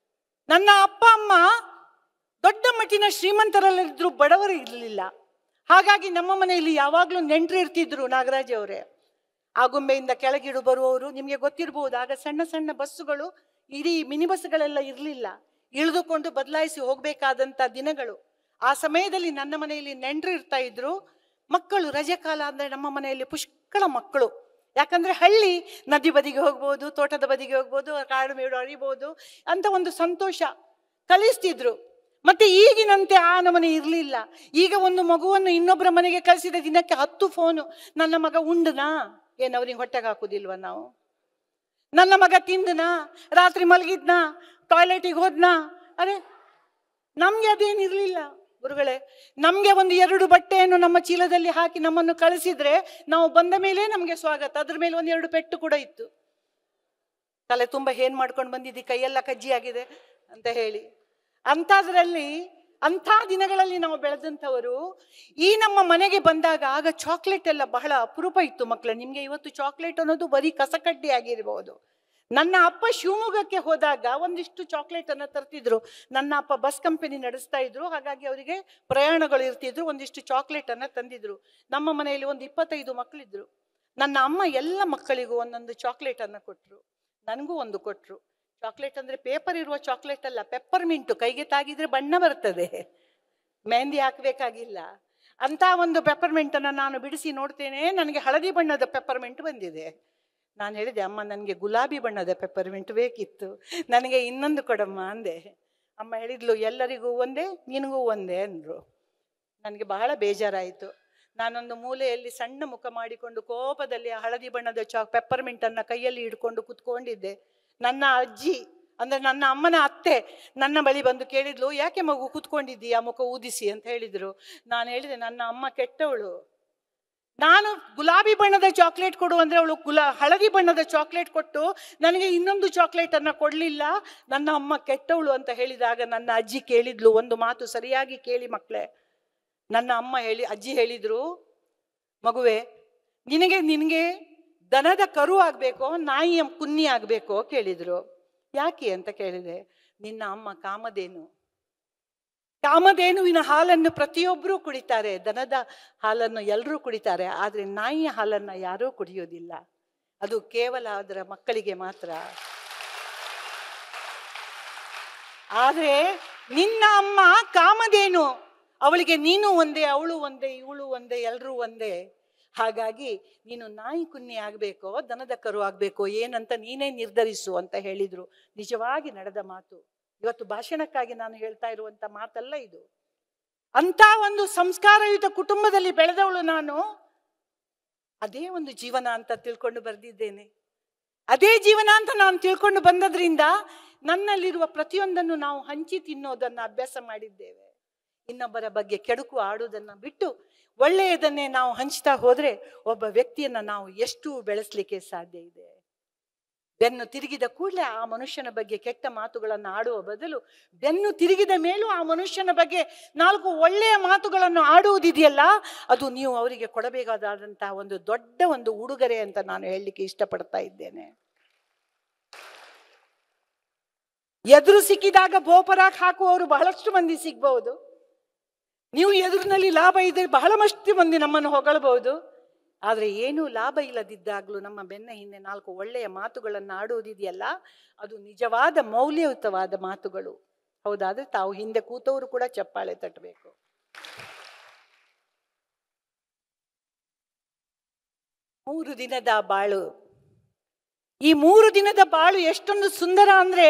ನನ್ನ ಅಪ್ಪ ಅಮ್ಮ ದೊಡ್ಡ ಮಟ್ಟಿನ ಶ್ರೀಮಂತರಲ್ಲಿದ್ರು, ಬಡವರು ಇರಲಿಲ್ಲ. ಹಾಗಾಗಿ ನಮ್ಮ ಮನೆಯಲ್ಲಿ ಯಾವಾಗಲೂ ನೆಂಟರು ಇರ್ತಿದ್ರು. ನಾಗರಾಜ್ ಅವರೇ, ಆಗುಂಬೆಯಿಂದ ಕೆಳಗಿಡು ಬರುವವರು, ನಿಮಗೆ ಗೊತ್ತಿರಬಹುದು, ಆಗ ಸಣ್ಣ ಸಣ್ಣ ಬಸ್ಸುಗಳು, ಇಡೀ ಮಿನಿ ಬಸ್ಗಳೆಲ್ಲ ಇರಲಿಲ್ಲ. ಇಳಿದುಕೊಂಡು ಬದಲಾಯಿಸಿ ಹೋಗಬೇಕಾದಂಥ ದಿನಗಳು. ಆ ಸಮಯದಲ್ಲಿ ನನ್ನ ಮನೆಯಲ್ಲಿ ನೆಂಟರು ಇರ್ತಾ ಇದ್ರು. ಮಕ್ಕಳು ರಜೆ ಕಾಲ ಅಂದರೆ ನಮ್ಮ ಮನೆಯಲ್ಲಿ ಪುಷ್ಕಳ ಮಕ್ಕಳು. ಯಾಕಂದ್ರೆ ಹಳ್ಳಿ, ನದಿ ಬದಿಗೆ ಹೋಗ್ಬೋದು, ತೋಟದ ಬದಿಗೆ ಹೋಗ್ಬೋದು, ಕಾಡು ಮೇಡು ಅರಿಬೋದು ಅಂತ ಒಂದು ಸಂತೋಷ ಕಲಿಸ್ತಿದ್ರು. ಮತ್ತೆ ಈಗಿನಂತೆ ಆ ನಮನೆ ಇರಲಿಲ್ಲ. ಈಗ ಒಂದು ಮಗುವನ್ನು ಇನ್ನೊಬ್ಬರ ಮನೆಗೆ ಕಳಿಸಿದ ದಿನಕ್ಕೆ 10 ಫೋನು. ನನ್ನ ಮಗ ಉಂಡನಾ? ಏನು ಅವ್ರಿಗೆ ಹೊಟ್ಟೆಗೆ ಹಾಕುದಿಲ್ವ ನಾವು? ನನ್ನ ಮಗ ತಿಂದನಾ? ರಾತ್ರಿ ಮಲಗಿದ್ನಾ? ಟಾಯ್ಲೆಟಿಗೆ ಹೋದ್ನಾ? ಅರೆ, ನಮ್ಗೆ ಅದೇನಿರ್ಲಿಲ್ಲ ಗುರುಗಳೇ. ನಮ್ಗೆ 1-2 ಬಟ್ಟೆಯನ್ನು ನಮ್ಮ ಚೀಲದಲ್ಲಿ ಹಾಕಿ ನಮ್ಮನ್ನು ಕಳಿಸಿದ್ರೆ ನಾವು ಬಂದ ಮೇಲೆ ನಮ್ಗೆ ಸ್ವಾಗತ. ಅದ್ರ ಮೇಲೆ 1-2 ಪೆಟ್ಟು ಕೂಡ ಇತ್ತು. ತಲೆ ತುಂಬ ಏನ್ ಮಾಡ್ಕೊಂಡು ಬಂದಿದ್ದಿ, ಕೈಯೆಲ್ಲ ಕಜ್ಜಿ ಆಗಿದೆ ಅಂತ ಹೇಳಿ. ಅಂಥದ್ರಲ್ಲಿ, ಅಂಥ ದಿನಗಳಲ್ಲಿ ನಾವು ಬೆಳೆದಂಥವರು. ಈ ನಮ್ಮ ಮನೆಗೆ ಬಂದಾಗ ಆಗ ಚಾಕ್ಲೇಟ್ ಎಲ್ಲ ಬಹಳ ಅಪರೂಪ ಇತ್ತು ಮಕ್ಕಳೇ. ನಿಮ್ಗೆ ಇವತ್ತು ಚಾಕ್ಲೇಟ್ ಅನ್ನೋದು ಬರೀ ಕಸಕಡ್ಡಿ ಆಗಿರ್ಬೋದು. ನನ್ನ ಅಪ್ಪ ಶಿವಮೊಗ್ಗಕ್ಕೆ ಹೋದಾಗ ಒಂದಿಷ್ಟು ಚಾಕ್ಲೇಟ್ ಅನ್ನ ತರ್ತಿದ್ರು. ನನ್ನ ಅಪ್ಪ ಬಸ್ ಕಂಪನಿ ನಡೆಸ್ತಾ ಇದ್ರು, ಹಾಗಾಗಿ ಅವರಿಗೆ ಪ್ರಯಾಣಗಳು ಇರ್ತಿದ್ರು. ಒಂದಿಷ್ಟು ಚಾಕ್ಲೇಟ್ ಅನ್ನ ತಂದಿದ್ರು. ನಮ್ಮ ಮನೆಯಲ್ಲಿ ಒಂದು 25 ಮಕ್ಕಳಿದ್ರು. ನನ್ನ ಅಮ್ಮ ಎಲ್ಲ ಮಕ್ಕಳಿಗೂ ಒಂದೊಂದು ಚಾಕ್ಲೇಟ್ ಅನ್ನ ಕೊಟ್ರು. ನನಗೂ ಒಂದು ಕೊಟ್ರು. ಚಾಕ್ಲೇಟ್ ಅಂದ್ರೆ ಪೇಪರ್ ಇರುವ ಚಾಕ್ಲೇಟ್ ಅಲ್ಲ, ಪೆಪ್ಪರ್ ಮಿಂಟು. ಕೈಗೆ ತಾಗಿದ್ರೆ ಬಣ್ಣ ಬರ್ತದೆ, ಮೆಹಂದಿ ಹಾಕಬೇಕಾಗಿಲ್ಲ. ಅಂತ ಒಂದು ಪೆಪ್ಪರ್ಮೆಂಟ್ ಅನ್ನ ನಾನು ಬಿಡಿಸಿ ನೋಡ್ತೇನೆ, ನನಗೆ ಹಳದಿ ಬಣ್ಣದ ಪೆಪ್ಪರ್ಮೆಂಟ್ ಬಂದಿದೆ. ನಾನು ಹೇಳಿದೆ, ಅಮ್ಮ ನನಗೆ ಗುಲಾಬಿ ಬಣ್ಣದ ಪೆಪ್ಪರ್ಮೆಂಟ್ ಬೇಕಿತ್ತು, ನನಗೆ ಇನ್ನೊಂದು ಕೊಡಮ್ಮ ಅಂದೆ. ಅಮ್ಮ ಹೇಳಿದ್ಲು, ಎಲ್ಲರಿಗೂ ಒಂದೇ, ನಿನಗೂ ಒಂದೇ ಅಂದ್ರು. ನನಗೆ ಬಹಳ ಬೇಜಾರಾಯಿತು. ನಾನೊಂದು ಮೂಲೆಯಲ್ಲಿ ಸಣ್ಣ ಮುಖ ಮಾಡಿಕೊಂಡು ಕೋಪದಲ್ಲಿ ಆ ಹಳದಿ ಬಣ್ಣದ ಪೆಪ್ಪರ್ಮೆಂಟ್ ಅನ್ನ ಕೈಯಲ್ಲಿ ಹಿಡ್ಕೊಂಡು ಕುತ್ಕೊಂಡಿದ್ದೆ. ನನ್ನ ಅಜ್ಜಿ ಅಂದ್ರೆ ನನ್ನ ಅಮ್ಮನ ಅತ್ತೆ ನನ್ನ ಬಳಿ ಬಂದು ಕೇಳಿದ್ಲು, ಯಾಕೆ ಮಗು ಕೂತ್ಕೊಂಡಿದ್ದೀಯಾ, ಮುಖ ಊದಿಸಿ ಅಂತ ಹೇಳಿದ್ರು. ನಾನು ಹೇಳಿದೆ, ನನ್ನ ಅಮ್ಮ ಕೆಟ್ಟವಳು. ನಾನು ಗುಲಾಬಿ ಬಣ್ಣದ ಚಾಕ್ಲೇಟ್ ಕೊಡು ಅಂದ್ರೆ ಅವಳು ಹಳದಿ ಬಣ್ಣದ ಚಾಕ್ಲೇಟ್ ಕೊಟ್ಟು ನನಗೆ ಇನ್ನೊಂದು ಚಾಕ್ಲೇಟ್ ಅನ್ನ ಕೊಡ್ಲಿಲ್ಲ. ನನ್ನ ಅಮ್ಮ ಕೆಟ್ಟವಳು ಅಂತ ಹೇಳಿದಾಗ ನನ್ನ ಅಜ್ಜಿ ಕೇಳಿದ್ಲು ಒಂದು ಮಾತು, ಸರಿಯಾಗಿ ಕೇಳಿ ಮಕ್ಕಳೇ. ನನ್ನ ಅಜ್ಜಿ ಹೇಳಿದ್ರು, ಮಗುವೆ, ನಿನಗೆ ದನದ ಕರು ಆಗ್ಬೇಕೋ ನಾಯಿಯ ಕುನ್ನಿ ಆಗ್ಬೇಕೋ ಕೇಳಿದ್ರು. ಯಾಕೆ ಅಂತ ಕೇಳಿದೆ. ನಿನ್ನ ಅಮ್ಮ ಕಾಮಧೇನುವಿನ ಹಾಲನ್ನು ಪ್ರತಿಯೊಬ್ಬರೂ ಕುಡಿತಾರೆ, ದನದ ಹಾಲನ್ನು ಎಲ್ಲರೂ ಕುಡಿತಾರೆ, ಆದ್ರೆ ನಾಯಿಯ ಹಾಲನ್ನ ಯಾರೂ ಕುಡಿಯೋದಿಲ್ಲ. ಅದು ಕೇವಲ ಅದರ ಮಕ್ಕಳಿಗೆ ಮಾತ್ರ. ಆದ್ರೆ ನಿನ್ನ ಅಮ್ಮ ಕಾಮಧೇನು, ಅವಳಿಗೆ ನೀನು ಒಂದೇ, ಅವಳು ಒಂದೇ, ಇವಳು ಒಂದೇ, ಎಲ್ಲರೂ ಒಂದೇ. ಹಾಗಾಗಿ ನೀನು ನಾಯಿ ಕುನ್ನಿ ಆಗ್ಬೇಕೋ ದನದ ಕರು ಆಗ್ಬೇಕೋ ಏನಂತ ನೀನೇ ನಿರ್ಧರಿಸು ಅಂತ ಹೇಳಿದ್ರು. ನಿಜವಾಗಿ ನಡೆದ ಮಾತು. ಇವತ್ತು ಭಾಷಣಕ್ಕಾಗಿ ನಾನು ಹೇಳ್ತಾ ಇರುವಂತ ಮಾತಲ್ಲ ಇದು. ಅಂತ ಒಂದು ಸಂಸ್ಕಾರಯುತ ಕುಟುಂಬದಲ್ಲಿ ಬೆಳೆದವಳು ನಾನು. ಅದೇ ಒಂದು ಜೀವನ ಅಂತ ತಿಳ್ಕೊಂಡು ಬರ್ದಿದ್ದೇನೆ. ಅದೇ ಜೀವನ ಅಂತ ನಾನು ತಿಳ್ಕೊಂಡು ಬಂದದ್ರಿಂದ ನನ್ನಲ್ಲಿರುವ ಪ್ರತಿಯೊಂದನ್ನು ನಾವು ಹಂಚಿ ತಿನ್ನೋದನ್ನ ಅಭ್ಯಾಸ ಮಾಡಿದ್ದೇವೆ. ಇನ್ನೊಬ್ಬರ ಬಗ್ಗೆ ಕೆಡುಕು ಆಡುವುದನ್ನ ಬಿಟ್ಟು ಒಳ್ಳೆಯದನ್ನೇ ನಾವು ಹಂಚ್ತಾ ಹೋದ್ರೆ ಒಬ್ಬ ವ್ಯಕ್ತಿಯನ್ನ ನಾವು ಎಷ್ಟು ಬೆಳೆಸಲಿಕ್ಕೆ ಸಾಧ್ಯ ಇದೆ. ಬೆನ್ನು ತಿರುಗಿದ ಕೂಡಲೇ ಆ ಮನುಷ್ಯನ ಬಗ್ಗೆ ಕೆಟ್ಟ ಮಾತುಗಳನ್ನು ಆಡುವ ಬದಲು ಬೆನ್ನು ತಿರುಗಿದ ಮೇಲೂ ಆ ಮನುಷ್ಯನ ಬಗ್ಗೆ 4 ಒಳ್ಳೆಯ ಮಾತುಗಳನ್ನು ಆಡುವುದಿದೆಯಲ್ಲ, ಅದು ನೀವು ಅವರಿಗೆ ಕೊಡಬೇಕಾದಂತಹ ಒಂದು ದೊಡ್ಡ ಒಂದು ಉಡುಗೊರೆ ಅಂತ ನಾನು ಹೇಳಲಿಕ್ಕೆ ಇಷ್ಟಪಡ್ತಾ ಇದ್ದೇನೆ. ಎದುರು ಸಿಕ್ಕಿದಾಗ ಬೋಪರಾಕ್ ಹಾಕುವವರು ಬಹಳಷ್ಟು ಮಂದಿ ಸಿಗ್ಬಹುದು. ನೀವು ಎದುರಿನಲ್ಲಿ ಲಾಭ ಇದ್ದರೆ ಬಹಳಷ್ಟು ಮಂದಿ ನಮ್ಮನ್ನು ಹೊಗಳಬಹುದು. ಆದ್ರೆ ಏನೂ ಲಾಭ ಇಲ್ಲದಿದ್ದಾಗ್ಲೂ ನಮ್ಮ ಬೆನ್ನ ಹಿಂದೆ 4 ಒಳ್ಳೆಯ ಮಾತುಗಳನ್ನು ಆಡುವುದಿದೆಯಲ್ಲ, ಅದು ನಿಜವಾದ ಮೌಲ್ಯಯುತವಾದ ಮಾತುಗಳು. ಹೌದಾದ್ರೆ ತಾವು ಹಿಂದೆ ಕೂತವರು ಕೂಡ ಚಪ್ಪಾಳೆ ತಟ್ಟಬೇಕು. 3 ದಿನದ ಬಾಳು. ಈ 3 ದಿನದ ಬಾಳು ಎಷ್ಟೊಂದು ಸುಂದರ ಅಂದ್ರೆ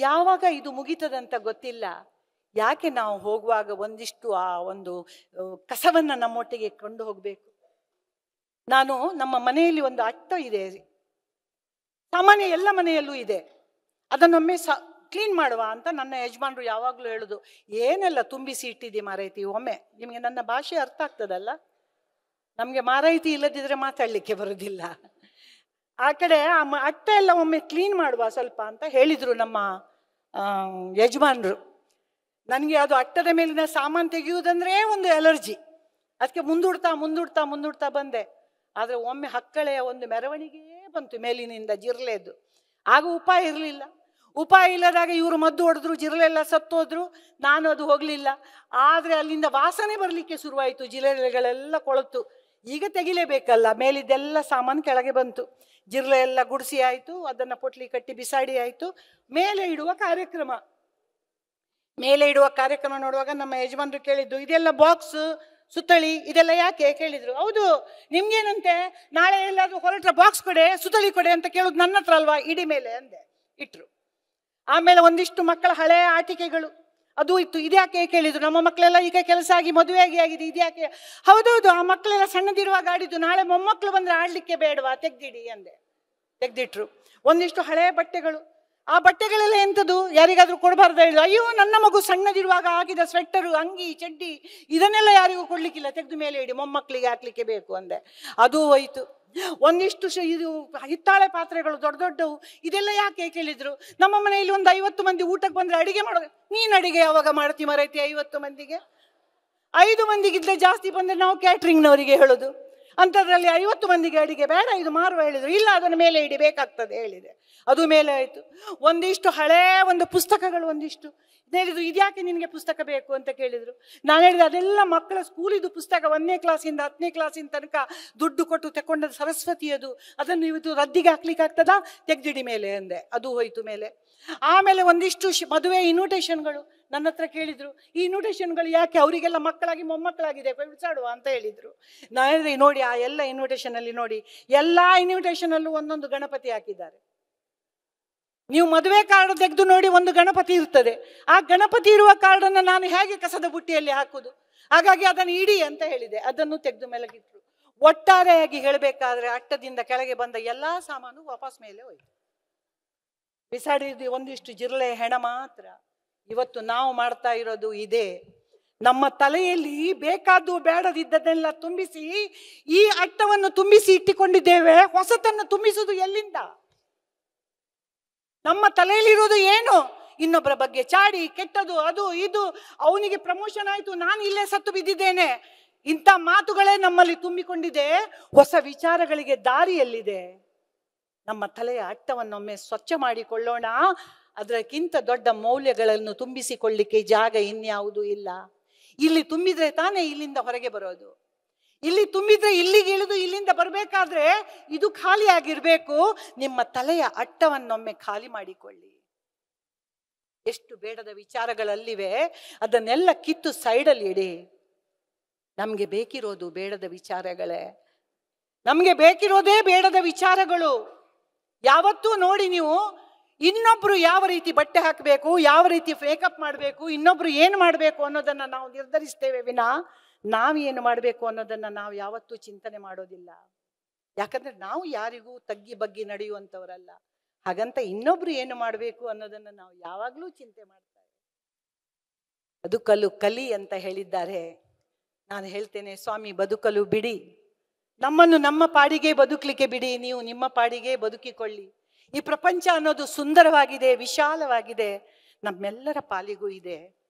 ಯಾವಾಗ ಇದು ಮುಗಿತದಂತ ಗೊತ್ತಿಲ್ಲ. ಯಾಕೆ ನಾವು ಹೋಗುವಾಗ ಒಂದಿಷ್ಟು ಆ ಒಂದು ಕಸವನ್ನ ನಮ್ಮೊಟ್ಟಿಗೆ ಕೊಂಡು ಹೋಗ್ಬೇಕು? ನಾನು ನಮ್ಮ ಮನೆಯಲ್ಲಿ ಒಂದು ಅಟ್ಟ ಇದೆ, ಸಾಮಾನ್ಯ ಎಲ್ಲ ಮನೆಯಲ್ಲೂ ಇದೆ, ಅದನ್ನೊಮ್ಮೆ ಕ್ಲೀನ್ ಮಾಡುವ ಅಂತ ನನ್ನ ಯಜಮಾನ್ರು ಯಾವಾಗ್ಲೂ ಹೇಳುದು. ಏನೆಲ್ಲ ತುಂಬಿಸಿ ಇಟ್ಟಿದ್ದಿ ಮಾರೈತಿ, ಒಮ್ಮೆ ನಿಮಗೆ ನನ್ನ ಭಾಷೆ ಅರ್ಥ ಆಗ್ತದಲ್ಲ, ನಮ್ಗೆ ಮಾರೈತಿ ಇಲ್ಲದಿದ್ರೆ ಮಾತಾಡ್ಲಿಕ್ಕೆ ಬರುದಿಲ್ಲ. ಆ ಕಡೆ ಆ ಅಟ್ಟ ಎಲ್ಲ ಒಮ್ಮೆ ಕ್ಲೀನ್ ಮಾಡುವ ಸ್ವಲ್ಪ ಅಂತ ಹೇಳಿದ್ರು ನಮ್ಮ ಯಜಮಾನ್ರು. ನನಗೆ ಅದು ಅಟ್ಟದ ಮೇಲಿನ ಸಾಮಾನು ತೆಗೆಯುವುದಂದ್ರೆ ಒಂದು ಅಲರ್ಜಿ. ಅದಕ್ಕೆ ಮುಂದೂಡ್ತಾ ಬಂದೆ. ಆದರೆ ಒಮ್ಮೆ ಹಕ್ಕಳೆಯ ಒಂದು ಮೆರವಣಿಗೆಯೇ ಬಂತು ಮೇಲಿನಿಂದ, ಜಿರ್ಲೆದ್ದು. ಆಗ ಉಪಾಯ ಇರಲಿಲ್ಲ. ಉಪಾಯ ಇಲ್ಲದಾಗ ಇವರು ಮದ್ದು ಹೊಡೆದ್ರು, ಜಿರಳೆಲ್ಲ ಸತ್ತೋದ್ರು. ನಾನು ಅದು ಹೋಗಲಿಲ್ಲ. ಆದರೆ ಅಲ್ಲಿಂದ ವಾಸನೆ ಬರಲಿಕ್ಕೆ ಶುರುವಾಯಿತು, ಜಿರಳೆಗಳೆಲ್ಲ ಕೊಳತು. ಈಗ ತೆಗಿಲೇಬೇಕಲ್ಲ, ಮೇಲಿದ್ದೆಲ್ಲ ಸಾಮಾನು ಕೆಳಗೆ ಬಂತು. ಜಿರಳೆ ಎಲ್ಲ ಗುಡಿಸಿ ಆಯಿತು, ಅದನ್ನು ಪೊಟ್ಲಿ ಕಟ್ಟಿ ಬಿಸಾಡಿ ಆಯಿತು. ಮೇಲೆ ಇಡುವ ಕಾರ್ಯಕ್ರಮ ನೋಡುವಾಗ ನಮ್ಮ ಯಜಮಾನ್ರು ಕೇಳಿದ್ದು, ಇದೆಲ್ಲ ಬಾಕ್ಸ್ ಸುತ್ತಳಿ ಇದೆಲ್ಲ ಯಾಕೆ ಕೇಳಿದ್ರು. ಹೌದು, ನಿಮ್ಗೇನಂತೆ, ನಾಳೆ ಎಲ್ಲಾದ್ರೂ ಹೊರಟ್ರೆ ಬಾಕ್ಸ್ ಕೊಡೆ, ಸುತ್ತಳಿ ಕೊಡೆ ಅಂತ ಕೇಳೋದು ನನ್ನ ಹತ್ರ ಅಲ್ವಾ, ಇಡಿ ಮೇಲೆ ಅಂದೆ. ಇಟ್ರು. ಆಮೇಲೆ ಒಂದಿಷ್ಟು ಮಕ್ಕಳ ಹಳೆಯ ಆಟಿಕೆಗಳು ಅದು ಇತ್ತು. ಇದ್ಯಾಕೆ ಕೇಳಿದ್ರು. ನಮ್ಮ ಮಕ್ಕಳೆಲ್ಲ ಈಗ ಕೆಲಸ ಆಗಿ ಮದುವೆ ಆಗಿದೆ, ಇದ್ಯಾಕೆ? ಹೌದೌದು, ಆ ಮಕ್ಕಳೆಲ್ಲ ಸಣ್ಣದಿರುವಾಗ ಆಡಿದ್ದು, ನಾಳೆ ಮೊಮ್ಮಕ್ಕಳು ಬಂದ್ರೆ ಆಡ್ಲಿಕ್ಕೆ ಬೇಡವಾ, ತೆಗ್ದಿಡಿ ಅಂದೆ. ತೆಗ್ದಿಟ್ರು. ಒಂದಿಷ್ಟು ಹಳೆಯ ಬಟ್ಟೆಗಳು. ಆ ಬಟ್ಟೆಗಳೆಲ್ಲ ಎಂಥದ್ದು, ಯಾರಿಗಾದ್ರೂ ಕೊಡಬಾರ್ದು ಹೇಳಿದ್ರು. ಅಯ್ಯೋ, ನನ್ನ ಮಗು ಸಣ್ಣದಿರುವಾಗ ಆಗಿದ ಸ್ವೆಟ್ಟರು, ಅಂಗಿ, ಚಡ್ಡಿ ಇದನ್ನೆಲ್ಲ ಯಾರಿಗೂ ಕೊಡ್ಲಿಕ್ಕಿಲ್ಲ, ತೆಗೆದು ಮೇಲೆ ಇಡಿ, ಮೊಮ್ಮಕ್ಕಳಿಗೆ ಹಾಕ್ಲಿಕ್ಕೆ ಬೇಕು ಅಂದೆ. ಅದು ಹೋಯ್ತು. ಒಂದಿಷ್ಟು ಇದು ಹಿತ್ತಾಳೆ ಪಾತ್ರೆಗಳು ದೊಡ್ಡ ದೊಡ್ಡವು, ಇದೆಲ್ಲ ಯಾಕೆ ಕೇಳಿದ್ರು. ನಮ್ಮ ಮನೆಯಲ್ಲಿ ಒಂದು 50 ಮಂದಿ ಊಟಕ್ಕೆ ಬಂದ್ರೆ ಅಡಿಗೆ ಮಾಡೋದು. ನೀನು ಅಡಿಗೆ ಯಾವಾಗ ಮಾಡ್ತಿ ಮರೈತಿ 50 ಮಂದಿಗೆ? 5 ಮಂದಿಗಿಂತ ಜಾಸ್ತಿ ಬಂದ್ರೆ ನಾವು ಕ್ಯಾಟ್ರಿಂಗ್ನವರಿಗೆ ಹೇಳೋದು. ಅಂಥದ್ರಲ್ಲಿ 50 ಮಂದಿಗೆ ಅಡಿಗೆ ಬೇಡ, ಇದು ಮಾರುವ ಹೇಳಿದ್ರು. ಇಲ್ಲ, ಅದನ್ನು ಮೇಲೆ ಇಡಿ, ಬೇಕಾಗ್ತದೆ ಹೇಳಿದೆ. ಅದು ಮೇಲೆ ಆಯಿತು. ಒಂದಿಷ್ಟು ಹಳೇ ಒಂದು ಪುಸ್ತಕಗಳು, ಒಂದಿಷ್ಟು ಹೇಳಿದ್ರು. ಇದ್ಯಾಕೆ ನಿನಗೆ ಪುಸ್ತಕ ಬೇಕು ಅಂತ ಕೇಳಿದ್ರು. ನಾನು ಹೇಳಿದೆ, ಅದೆಲ್ಲ ಮಕ್ಕಳ ಸ್ಕೂಲಿದು ಪುಸ್ತಕ, 1ನೇ ಕ್ಲಾಸಿಂದ 10ನೇ ಕ್ಲಾಸಿನ ತನಕ ದುಡ್ಡು ಕೊಟ್ಟು ತಗೊಂಡದ್ದು, ಸರಸ್ವತಿಯದು. ಅದನ್ನು ಇವತ್ತು ರದ್ದಿಗೆ ಹಾಕ್ಲಿಕ್ಕೆ ಆಗ್ತದಾ, ತೆಗ್ದಿಡಿ ಮೇಲೆ ಅಂದೆ. ಅದು ಹೋಯ್ತು ಮೇಲೆ. ಆಮೇಲೆ ಒಂದಿಷ್ಟು ಮದುವೆ ಇನ್ವಿಟೇಷನ್ಗಳು ನನ್ನ ಹತ್ರ ಕೇಳಿದ್ರು. ಈ ಇನ್ವಿಟೇಷನ್ಗಳು ಯಾಕೆ, ಅವರಿಗೆಲ್ಲ ಮಕ್ಕಳಾಗಿ ಮೊಮ್ಮಕ್ಕಳಾಗಿದೆ, ಬಿಸಾಡುವ ಅಂತ ಹೇಳಿದ್ರು. ನಾನು ಹೇಳಿದೆ, ನೋಡಿ ಆ ಎಲ್ಲ ಇನ್ವಿಟೇಷನ್ ಅಲ್ಲಿ ನೋಡಿ, ಎಲ್ಲ ಇನ್ವಿಟೇಷನ್ ಅಲ್ಲೂ ಒಂದೊಂದು ಗಣಪತಿ ಹಾಕಿದ್ದಾರೆ. ನೀವು ಮದುವೆ ಕಾರ್ಡ್ ತೆಗೆದು ನೋಡಿ, ಒಂದು ಗಣಪತಿ ಇರ್ತದೆ. ಆ ಗಣಪತಿ ಇರುವ ಕಾರ್ಡನ್ನು ನಾನು ಹೇಗೆ ಕಸದ ಬುಟ್ಟಿಯಲ್ಲಿ ಹಾಕುದು? ಹಾಗಾಗಿ ಅದನ್ನು ಇಡಿ ಅಂತ ಹೇಳಿದೆ. ಅದನ್ನು ತೆಗೆದು ಮೇಲಗಿಟ್ರು. ಒಟ್ಟಾರೆಯಾಗಿ ಹೇಳಬೇಕಾದ್ರೆ ಅಟ್ಟದಿಂದ ಕೆಳಗೆ ಬಂದ ಎಲ್ಲಾ ಸಾಮಾನು ವಾಪಸ್ ಮೇಲೆ ಹೋಯ್ತು. ಬಿಸಾಡಿದ್ದು ಒಂದಿಷ್ಟು ಜಿರಳೆ ಹೆಣ ಮಾತ್ರ. ಇವತ್ತು ನಾವು ಮಾಡ್ತಾ ಇರೋದು ಇದೇ. ನಮ್ಮ ತಲೆಯಲ್ಲಿ ಬೇಕಾದ್ದು ಬೇಡದಿದ್ದದನ್ನೆಲ್ಲ ತುಂಬಿಸಿ ಈ ಅಟ್ಟವನ್ನು ತುಂಬಿಸಿ ಇಟ್ಟುಕೊಂಡಿದ್ದೇವೆ. ಹೊಸತನ್ನು ತುಂಬಿಸುವುದು ಎಲ್ಲಿಂದ? ನಮ್ಮ ತಲೆಯಲ್ಲಿರೋದು ಏನು? ಇನ್ನೊಬ್ಬರ ಬಗ್ಗೆ ಚಾಡಿ, ಕೆಟ್ಟದು, ಅದು ಇದು, ಅವನಿಗೆ ಪ್ರಮೋಷನ್ ಆಯ್ತು, ನಾನು ಇಲ್ಲೇ ಸತ್ತು ಬಿದ್ದಿದ್ದೇನೆ, ಇಂಥ ಮಾತುಗಳೇ ನಮ್ಮಲ್ಲಿ ತುಂಬಿಕೊಂಡಿದೆ. ಹೊಸ ವಿಚಾರಗಳಿಗೆ ದಾರಿಯಲ್ಲಿದೆ. ನಮ್ಮ ತಲೆಯ ಅಟ್ಟವನ್ನೊಮ್ಮೆ ಸ್ವಚ್ಛ ಮಾಡಿಕೊಳ್ಳೋಣ. ಅದಕ್ಕಿಂತ ದೊಡ್ಡ ಮೌಲ್ಯಗಳನ್ನು ತುಂಬಿಸಿಕೊಳ್ಳಿಕ್ಕೆ ಜಾಗ ಇನ್ಯಾವುದೂ ಇಲ್ಲ. ಇಲ್ಲಿ ತುಂಬಿದ್ರೆ ತಾನೇ ಇಲ್ಲಿಂದ ಹೊರಗೆ ಬರೋದು. ಇಲ್ಲಿ ತುಂಬಿದ್ರೆ ಇಲ್ಲಿಗೆ ಇಳಿದು ಇಲ್ಲಿಂದ ಬರಬೇಕಾದ್ರೆ ಇದು ಖಾಲಿ ಆಗಿರ್ಬೇಕು. ನಿಮ್ಮ ತಲೆಯ ಅಟ್ಟವನ್ನೊಮ್ಮೆ ಖಾಲಿ ಮಾಡಿಕೊಳ್ಳಿ. ಎಷ್ಟು ಬೇಡದ ವಿಚಾರಗಳಲ್ಲಿವೆ, ಅದನ್ನೆಲ್ಲ ಕಿತ್ತು ಸೈಡಲ್ಲಿ ಇಡಿ. ನಮ್ಗೆ ಬೇಕಿರೋದು ಬೇಡದ ವಿಚಾರಗಳೇ. ನಮ್ಗೆ ಬೇಕಿರೋದೇ ಬೇಡದ ವಿಚಾರಗಳು. ಯಾವತ್ತೂ ನೋಡಿ ನೀವು, ಇನ್ನೊಬ್ರು ಯಾವ ರೀತಿ ಬಟ್ಟೆ ಹಾಕಬೇಕು, ಯಾವ ರೀತಿ ಮೇಕಪ್ ಮಾಡಬೇಕು, ಇನ್ನೊಬ್ರು ಏನು ಮಾಡಬೇಕು ಅನ್ನೋದನ್ನ ನಾವು ನಿರ್ಧರಿಸ್ತೇವೆ ವಿನಾ ನಾವೇನು ಮಾಡಬೇಕು ಅನ್ನೋದನ್ನ ನಾವು ಯಾವತ್ತೂ ಚಿಂತನೆ ಮಾಡೋದಿಲ್ಲ. ಯಾಕಂದ್ರೆ ನಾವು ಯಾರಿಗೂ ತಗ್ಗಿ ಬಗ್ಗಿ ನಡೆಯುವಂಥವರಲ್ಲ. ಹಾಗಂತ ಇನ್ನೊಬ್ರು ಏನು ಮಾಡಬೇಕು ಅನ್ನೋದನ್ನ ನಾವು ಯಾವಾಗಲೂ ಚಿಂತೆ ಮಾಡ್ತಾರೆ. ಬದುಕಲು ಕಲಿ ಅಂತ ಹೇಳಿದ್ದಾರೆ. ನಾನು ಹೇಳ್ತೇನೆ, ಸ್ವಾಮಿ ಬದುಕಲು ಬಿಡಿ, ನಮ್ಮನ್ನು ನಮ್ಮ ಪಾಡಿಗೆ ಬದುಕಲಿಕ್ಕೆ ಬಿಡಿ, ನೀವು ನಿಮ್ಮ ಪಾಡಿಗೆ ಬದುಕಿಕೊಳ್ಳಿ. ಈ ಪ್ರಪಂಚ ಅನ್ನೋದು ಸುಂದರವಾಗಿದೆ, ವಿಶಾಲವಾಗಿದೆ, ನಮ್ಮೆಲ್ಲರ ಪಾಲಿಗೂ ಇದೆ.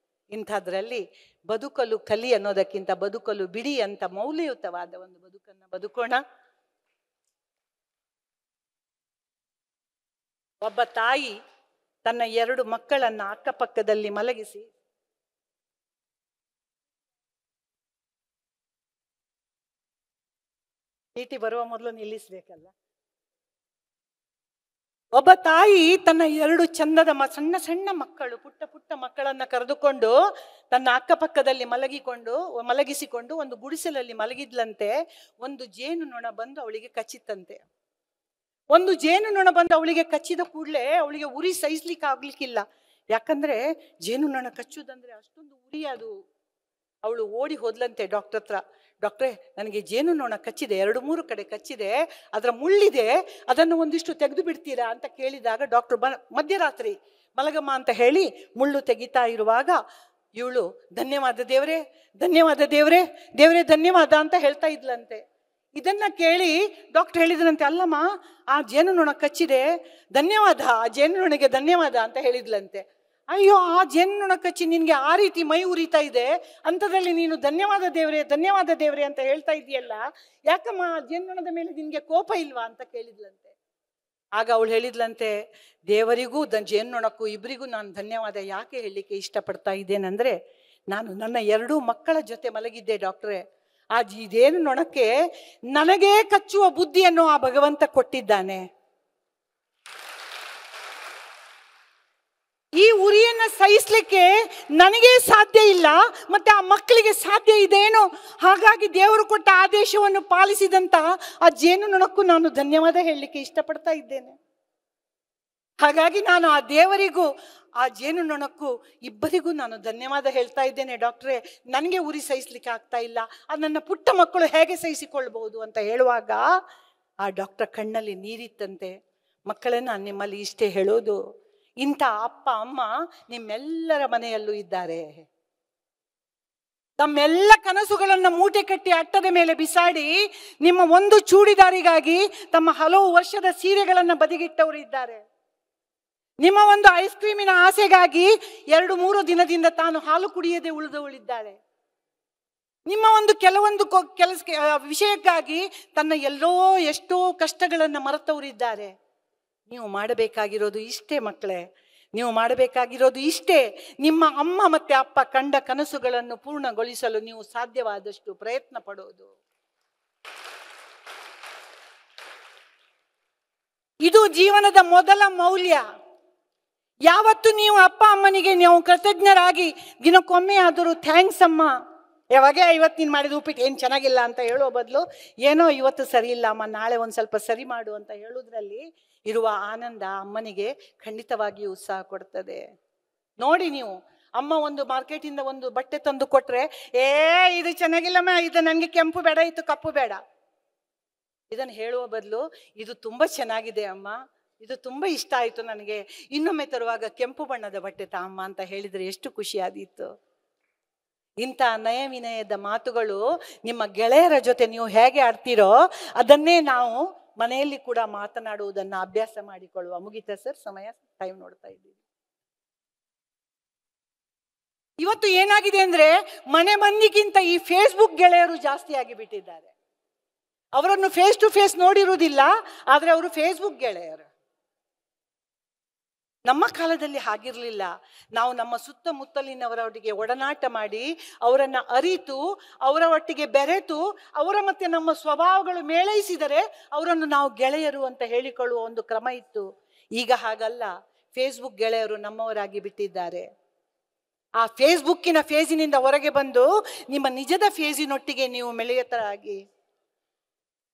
ಇಂಥದ್ರಲ್ಲಿ ಬದುಕಲು ಕಲಿ ಅನ್ನೋದಕ್ಕಿಂತ ಬದುಕಲು ಬಿಡಿ ಅಂತ ಮೌಲ್ಯಯುತವಾದ ಒಂದು ಬದುಕನ್ನು ಬದುಕೋಣ. ಒಬ್ಬ ತಾಯಿ ತನ್ನ 2 ಮಕ್ಕಳನ್ನ ಅಕ್ಕಪಕ್ಕದಲ್ಲಿ ಮಲಗಿಸಿ ಚೀಟಿ ಬರುವ ಮೊದಲು ನಿಲ್ಲಿಸ್ಬೇಕಲ್ಲ. ಒಬ್ಬ ತಾಯಿ ತನ್ನ 2 ಚಂದದ ಸಣ್ಣ ಸಣ್ಣ ಮಕ್ಕಳು, ಪುಟ್ಟ ಪುಟ್ಟ ಮಕ್ಕಳನ್ನ ಕರೆದುಕೊಂಡು ತನ್ನ ಅಕ್ಕಪಕ್ಕದಲ್ಲಿ ಮಲಗಿಸಿಕೊಂಡು ಒಂದು ಗುಡಿಸಲಲ್ಲಿ ಮಲಗಿದ್ಲಂತೆ. ಒಂದು ಜೇನುನೊಣ ಬಂದು ಅವಳಿಗೆ ಕಚ್ಚಿತ್ತಂತೆ. ಒಂದು ಜೇನುನೊಣ ಬಂದು ಅವಳಿಗೆ ಕಚ್ಚಿದ ಕೂಡಲೇ ಅವಳಿಗೆ ಉರಿ ಸಹಿಸ್ಲಿಕ್ಕೆ ಆಗ್ಲಿಕ್ಕಿಲ್ಲ. ಯಾಕಂದ್ರೆ ಜೇನುನೊಣ ಕಚ್ಚುವುದಂದ್ರೆ ಅಷ್ಟೊಂದು ಉರಿ ಅದು. ಅವಳು ಓಡಿ ಹೋದ್ಲಂತೆ ಡಾಕ್ಟರ್ ಹತ್ರ. ಡಾಕ್ಟ್ರೇ, ನನಗೆ ಜೇನುನೊಣ ಕಚ್ಚಿದೆ, 2-3 ಕಡೆ ಕಚ್ಚಿದೆ, ಅದರ ಮುಳ್ಳಿದೆ, ಅದನ್ನು ಒಂದಿಷ್ಟು ತೆಗೆದು ಬಿಡ್ತೀರಾ ಅಂತ ಕೇಳಿದಾಗ ಡಾಕ್ಟರ್ ಮಧ್ಯರಾತ್ರಿ ಮಲಗಮ್ಮ ಅಂತ ಹೇಳಿ ಮುಳ್ಳು ತೆಗಿತಾ ಇರುವಾಗ ಇವಳು ಧನ್ಯವಾದ ದೇವರೇ, ಧನ್ಯವಾದ ದೇವರೇ, ದೇವರೇ ಧನ್ಯವಾದ ಅಂತ ಹೇಳ್ತಾ ಇದ್ಲಂತೆ. ಇದನ್ನ ಕೇಳಿ ಡಾಕ್ಟರ್ ಹೇಳಿದ್ರಂತೆ, ಅಲ್ಲಮ್ಮ ಆ ಜೇನುನೊಣ ಕಚ್ಚಿದೆ, ಧನ್ಯವಾದ, ಆ ಜೇನುನೊಣಗೆ ಧನ್ಯವಾದ ಅಂತ ಹೇಳಿದ್ಲಂತೆ. ಅಯ್ಯೋ, ಆ ಜೇನುನೊಣ ಕಚ್ಚಿ ನಿನ್ಗೆ ಆ ರೀತಿ ಮೈ ಉರಿತಾ ಇದೆ, ಅಂಥದ್ರಲ್ಲಿ ನೀನು ಧನ್ಯವಾದ ದೇವರೇ, ಧನ್ಯವಾದ ದೇವರೇ ಅಂತ ಹೇಳ್ತಾ ಇದೆಯಲ್ಲ, ಯಾಕಮ್ಮ ಆ ಜೇನುನೊಣದ ಮೇಲೆ ನಿನ್ಗೆ ಕೋಪ ಇಲ್ವಾ ಅಂತ ಕೇಳಿದ್ಲಂತೆ. ಆಗ ಅವಳು ಹೇಳಿದ್ಲಂತೆ, ದೇವರಿಗೂ ಜೇನುನೊಣಕ್ಕೂ ಇಬ್ಬರಿಗೂ ನಾನು ಧನ್ಯವಾದ ಯಾಕೆ ಹೇಳಲಿಕ್ಕೆ ಇಷ್ಟಪಡ್ತಾ ಇದ್ದೇನೆಂದ್ರೆ, ನಾನು ನನ್ನ 2 ಮಕ್ಕಳ ಜೊತೆ ಮಲಗಿದ್ದೆ ಡಾಕ್ಟ್ರೇ. ಆ ಜೇನುನೊಣಕ್ಕೆ ನನಗೇ ಕಚ್ಚುವ ಬುದ್ಧಿಯನ್ನು ಆ ಭಗವಂತ ಕೊಟ್ಟಿದ್ದಾನೆ. ಈ ಉರಿಯನ್ನ ಸಹಿಸ್ಲಿಕ್ಕೆ ನನಗೆ ಸಾಧ್ಯ ಇಲ್ಲ, ಮತ್ತೆ ಆ ಮಕ್ಕಳಿಗೆ ಸಾಧ್ಯ ಇದೇನೋ. ಹಾಗಾಗಿ ದೇವರು ಕೊಟ್ಟ ಆದೇಶವನ್ನು ಪಾಲಿಸಿದಂತ ಆ ಜೇನುನೊಣಕ್ಕೂ ನಾನು ಧನ್ಯವಾದ ಹೇಳಲಿಕ್ಕೆ ಇಷ್ಟಪಡ್ತಾ ಇದ್ದೇನೆ. ಹಾಗಾಗಿ ನಾನು ಆ ದೇವರಿಗೂ ಆ ಜೇನುನೊಣಕ್ಕೂ ಇಬ್ಬರಿಗೂ ನಾನು ಧನ್ಯವಾದ ಹೇಳ್ತಾ ಇದ್ದೇನೆ ಡಾಕ್ಟ್ರೇ. ನನಗೆ ಉರಿ ಸಹಿಸ್ಲಿಕ್ಕೆ ಆಗ್ತಾ ಇಲ್ಲ, ಅದು ನನ್ನ ಪುಟ್ಟ ಮಕ್ಕಳು ಹೇಗೆ ಸಹಿಸಿಕೊಳ್ಬಹುದು ಅಂತ ಹೇಳುವಾಗ ಆ ಡಾಕ್ಟರ್ ಕಣ್ಣಲ್ಲಿ ನೀರಿತ್ತಂತೆ. ಮಕ್ಕಳೇ, ನಾನು ನಿಮ್ಮಲ್ಲಿ ಇಷ್ಟೇ ಹೇಳೋದು, ಇಂಥ ಅಪ್ಪ ಅಮ್ಮ ನಿಮ್ಮೆಲ್ಲರ ಮನೆಯಲ್ಲೂ ಇದ್ದಾರೆ. ತಮ್ಮೆಲ್ಲ ಕನಸುಗಳನ್ನು ಮೂಟೆ ಕಟ್ಟಿ ಅಟ್ಟದ ಮೇಲೆ ಬಿಸಾಡಿ ನಿಮ್ಮ ಒಂದು ಚೂಡಿದಾರಿಗಾಗಿ ತಮ್ಮ ಹಲವು ವರ್ಷದ ಸೀರೆಗಳನ್ನು ಬದಿಗಿಟ್ಟವರು ಇದ್ದಾರೆ. ನಿಮ್ಮ ಒಂದು ಐಸ್ ಕ್ರೀಮಿನ ಆಸೆಗಾಗಿ 2-3 ದಿನದಿಂದ ತಾನು ಹಾಲು ಕುಡಿಯದೆ ಉಳಿದವಳಿದ್ದಾರೆ. ನಿಮ್ಮ ಒಂದು ಕೆಲವೊಂದು ವಿಷಯಕ್ಕಾಗಿ ತನ್ನ ಎಷ್ಟೋ ಕಷ್ಟಗಳನ್ನು ಮರೆತವರಿದ್ದಾರೆ. ನೀವು ಮಾಡಬೇಕಾಗಿರೋದು ಇಷ್ಟೇ ಮಕ್ಕಳೇ, ನೀವು ಮಾಡಬೇಕಾಗಿರೋದು ಇಷ್ಟೇ. ನಿಮ್ಮ ಅಮ್ಮ ಮತ್ತೆ ಅಪ್ಪ ಕಂಡ ಕನಸುಗಳನ್ನು ಪೂರ್ಣಗೊಳಿಸಲು ನೀವು ಸಾಧ್ಯವಾದಷ್ಟು ಪ್ರಯತ್ನ ಪಡೋದು. ಇದು ಜೀವನದ ಮೊದಲ ಮೌಲ್ಯ. ಯಾವತ್ತು ನೀವು ಅಪ್ಪ ಅಮ್ಮನಿಗೆ ನೀವು ಕೃತಜ್ಞರಾಗಿ ದಿನಕ್ಕೊಮ್ಮೆ ಆದರೂ ಥ್ಯಾಂಕ್ಸ್ ಅಮ್ಮ, ಯಾವಾಗ ಇವತ್ತು ನೀನು ಮಾಡಿದ ಉಪ್ಪಿಟ್ಟು ಏನು ಚೆನ್ನಾಗಿಲ್ಲ ಅಂತ ಹೇಳೋ ಬದಲು, ಏನೋ ಇವತ್ತು ಸರಿ ಇಲ್ಲ ಅಮ್ಮ, ನಾಳೆ ಒಂದು ಸ್ವಲ್ಪ ಸರಿ ಮಾಡು ಅಂತ ಹೇಳೋದ್ರಲ್ಲಿ ಇರುವ ಆನಂದ ಅಮ್ಮನಿಗೆ ಖಂಡಿತವಾಗಿಯೂ ಉತ್ಸಾಹ ಕೊಡ್ತದೆ. ನೋಡಿ, ನೀವು ಅಮ್ಮ ಒಂದು ಮಾರ್ಕೆಟಿಂದ ಒಂದು ಬಟ್ಟೆ ತಂದು ಕೊಟ್ರೆ, ಇದು ಚೆನ್ನಾಗಿಲ್ಲಮ್ಮ, ಇದು ನನಗೆ ಕೆಂಪು ಬೇಡ, ಇದು ಕಪ್ಪು ಬೇಡ, ಇದನ್ನು ಹೇಳುವ ಬದಲು ಇದು ತುಂಬ ಚೆನ್ನಾಗಿದೆ ಅಮ್ಮ, ಇದು ತುಂಬ ಇಷ್ಟ ಆಯಿತು ನನಗೆ, ಇನ್ನೊಮ್ಮೆ ತರುವಾಗ ಕೆಂಪು ಬಣ್ಣದ ಬಟ್ಟೆ ತಾಮ್ಮ ಅಂತ ಹೇಳಿದರೆ ಎಷ್ಟು ಖುಷಿಯಾದೀತು. ಇಂಥ ನಯ ವಿನಯದ ಮಾತುಗಳು ನಿಮ್ಮ ಗೆಳೆಯರ ಜೊತೆ ನೀವು ಹೇಗೆ ಆಡ್ತೀರೋ ಅದನ್ನೇ ನಾವು ಮನೆಯಲ್ಲಿ ಕೂಡ ಮಾತನಾಡುವುದನ್ನು ಅಭ್ಯಾಸ ಮಾಡಿಕೊಳ್ಳುವ. ಮುಗಿತಾ ಸರ್ ಸಮಯ? ಟೈಮ್ ನೋಡ್ತಾ ಇದ್ದೀವಿ. ಇವತ್ತು ಏನಾಗಿದೆ ಅಂದ್ರೆ, ಮನೆ ಮಂದಿಗಿಂತ ಈ ಫೇಸ್ಬುಕ್ ಗೆಳೆಯರು ಜಾಸ್ತಿ ಆಗಿಬಿಟ್ಟಿದ್ದಾರೆ. ಅವರನ್ನು ಫೇಸ್ ಟು ಫೇಸ್ ನೋಡಿರುವುದಿಲ್ಲ, ಆದರೆ ಅವರು ಫೇಸ್ಬುಕ್ ಗೆಳೆಯರು. ನಮ್ಮ ಕಾಲದಲ್ಲಿ ಹಾಗಿರಲಿಲ್ಲ. ನಾವು ನಮ್ಮ ಸುತ್ತಮುತ್ತಲಿನವರೊಟ್ಟಿಗೆ ಒಡನಾಟ ಮಾಡಿ, ಅವರನ್ನು ಅರಿತು, ಅವರ ಒಟ್ಟಿಗೆ ಬೆರೆತು, ಅವರ ಮತ್ತೆ ನಮ್ಮ ಸ್ವಭಾವಗಳು ಮೇಳೈಸಿದರೆ ಅವರನ್ನು ನಾವು ಗೆಳೆಯರು ಅಂತ ಹೇಳಿಕೊಳ್ಳುವ ಒಂದು ಕ್ರಮ ಇತ್ತು. ಈಗ ಹಾಗಲ್ಲ. ಫೇಸ್ಬುಕ್ ಗೆಳೆಯರು ನಮ್ಮವರಾಗಿ ಬಿಟ್ಟಿದ್ದಾರೆ. ಆ ಫೇಸ್ಬುಕ್ಕಿನ ಫೇಜಿನಿಂದ ಹೊರಗೆ ಬಂದು ನಿಮ್ಮ ನಿಜದ ಫೇಜಿನೊಟ್ಟಿಗೆ ನೀವು ಮೆಳೆಯತರಾಗಿ.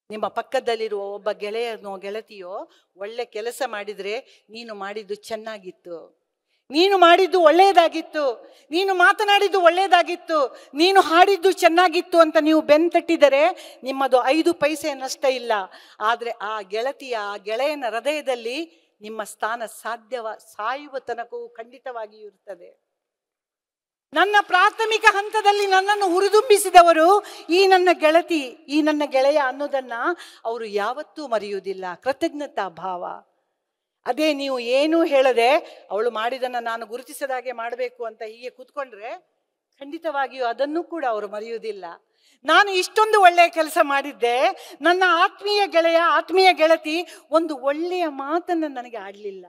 ನಿಮ್ಮ ಪಕ್ಕದಲ್ಲಿರುವ ಒಬ್ಬ ಗೆಳೆಯನೋ ಗೆಳತಿಯೋ ಒಳ್ಳೆ ಕೆಲಸ ಮಾಡಿದರೆ, ನೀನು ಮಾಡಿದ್ದು ಚೆನ್ನಾಗಿತ್ತು, ನೀನು ಮಾಡಿದ್ದು ಒಳ್ಳೆಯದಾಗಿತ್ತು, ನೀನು ಮಾತನಾಡಿದ್ದು ಒಳ್ಳೆಯದಾಗಿತ್ತು, ನೀನು ಹಾಡಿದ್ದು ಚೆನ್ನಾಗಿತ್ತು ಅಂತ ನೀವು ಬೆನ್ತಟ್ಟಿದರೆ ನಿಮ್ಮದು 5 ಪೈಸೆ ನಷ್ಟ ಇಲ್ಲ. ಆದರೆ ಆ ಗೆಳತಿಯ, ಆ ಗೆಳೆಯನ ಹೃದಯದಲ್ಲಿ ನಿಮ್ಮ ಸ್ಥಾನ ಸಾಯುವ ತನಕವೂ ಖಂಡಿತವಾಗಿಯೂ ಇರುತ್ತದೆ. ನನ್ನ ಪ್ರಾಥಮಿಕ ಹಂತದಲ್ಲಿ ನನ್ನನ್ನು ಹುರಿದುಂಬಿಸಿದವರು ಈ ನನ್ನ ಗೆಳತಿ, ಈ ನನ್ನ ಗೆಳೆಯ ಅನ್ನೋದನ್ನ ಅವರು ಯಾವತ್ತೂ ಮರೆಯುವುದಿಲ್ಲ. ಕೃತಜ್ಞತಾ ಭಾವ. ಅದೇ ನೀವು ಏನೂ ಹೇಳದೆ ಅವಳು ಮಾಡಿದನ್ನು ನಾನು ಗುರುತಿಸದಾಗೆ ಮಾಡಬೇಕು ಅಂತ ಹೀಗೆ ಕೂತ್ಕೊಂಡ್ರೆ ಖಂಡಿತವಾಗಿಯೂ ಅದನ್ನು ಕೂಡ ಅವರು ಮರೆಯುವುದಿಲ್ಲ. ನಾನು ಇಷ್ಟೊಂದು ಒಳ್ಳೆಯ ಕೆಲಸ ಮಾಡಿದ್ದೆ, ನನ್ನ ಆತ್ಮೀಯ ಗೆಳೆಯ, ಆತ್ಮೀಯ ಗೆಳತಿ ಒಂದು ಒಳ್ಳೆಯ ಮಾತನ್ನು ನನಗೆ ಆಡಲಿಲ್ಲ,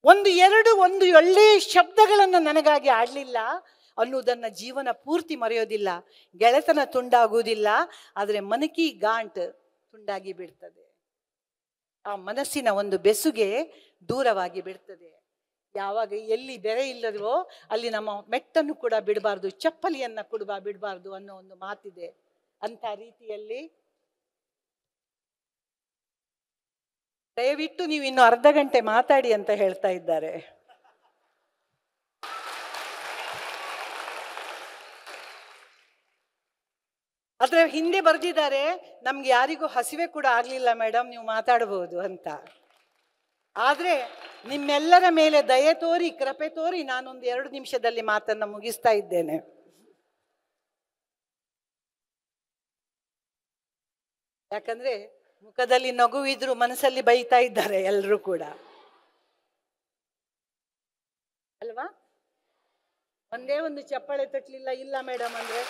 ಒಂದು ಒಳ್ಳೆಯ ಶಬ್ದಗಳನ್ನು ನನಗಾಗಿ ಆಡಲಿಲ್ಲ ಅನ್ನುವುದನ್ನು ಜೀವನ ಪೂರ್ತಿ ಮರೆಯೋದಿಲ್ಲ. ಗೆಳೆತನ ತುಂಡಾಗುವುದಿಲ್ಲ, ಆದರೆ ಮನಕಿ ಗಾಂಟ್ ತುಂಡಾಗಿ ಬಿಡ್ತದೆ. ಆ ಮನಸ್ಸಿನ ಒಂದು ಬೆಸುಗೆ ದೂರವಾಗಿ ಬಿಡ್ತದೆ. ಯಾವಾಗ ಎಲ್ಲಿ ಬೆರೆ ಇಲ್ಲದವೋ ಅಲ್ಲಿ ನಮ್ಮ ಮೆಟ್ಟನ್ನು ಕೂಡ ಬಿಡಬಾರ್ದು, ಚಪ್ಪಲಿಯನ್ನ ಬಿಡಬಾರ್ದು ಅನ್ನೋ ಒಂದು ಮಾತಿದೆ. ಅಂತ ರೀತಿಯಲ್ಲಿ ದಯವಿಟ್ಟು ನೀವು ಇನ್ನು ಅರ್ಧ ಗಂಟೆ ಮಾತಾಡಿ ಅಂತ ಹೇಳ್ತಾ ಇದ್ದಾರೆ. ಅದ್ರ ಹಿಂದೆ ಬರೆದಿದ್ದಾರೆ, ನಮ್ಗೆ ಯಾರಿಗೂ ಹಸಿವೆ ಕೂಡ ಆಗ್ಲಿಲ್ಲ ಮೇಡಮ್, ನೀವು ಮಾತಾಡಬಹುದು ಅಂತ. ಆದ್ರೆ ನಿಮ್ಮೆಲ್ಲರ ಮೇಲೆ ದಯೆ ತೋರಿ, ಕೃಪೆ ತೋರಿ ನಾನೊಂದು 2 ನಿಮಿಷದಲ್ಲಿ ಮಾತನ್ನ ಮುಗಿಸ್ತಾ ಇದ್ದೇನೆ. ಯಾಕಂದ್ರೆ ಮುಖದಲ್ಲಿ ನಗುವಿದ್ರು ಮನಸ್ಸಲ್ಲಿ ಬೈತಾ ಇದ್ದಾರೆ ಎಲ್ಲರೂ ಕೂಡ ಅಲ್ವಾ? ಒಂದೇ ಒಂದು ಚಪ್ಪಾಳೆ ತಟ್ಟಲಿಲ್ಲ ಇಲ್ಲ ಮೇಡಮ್ ಅಂದ್ರೆ.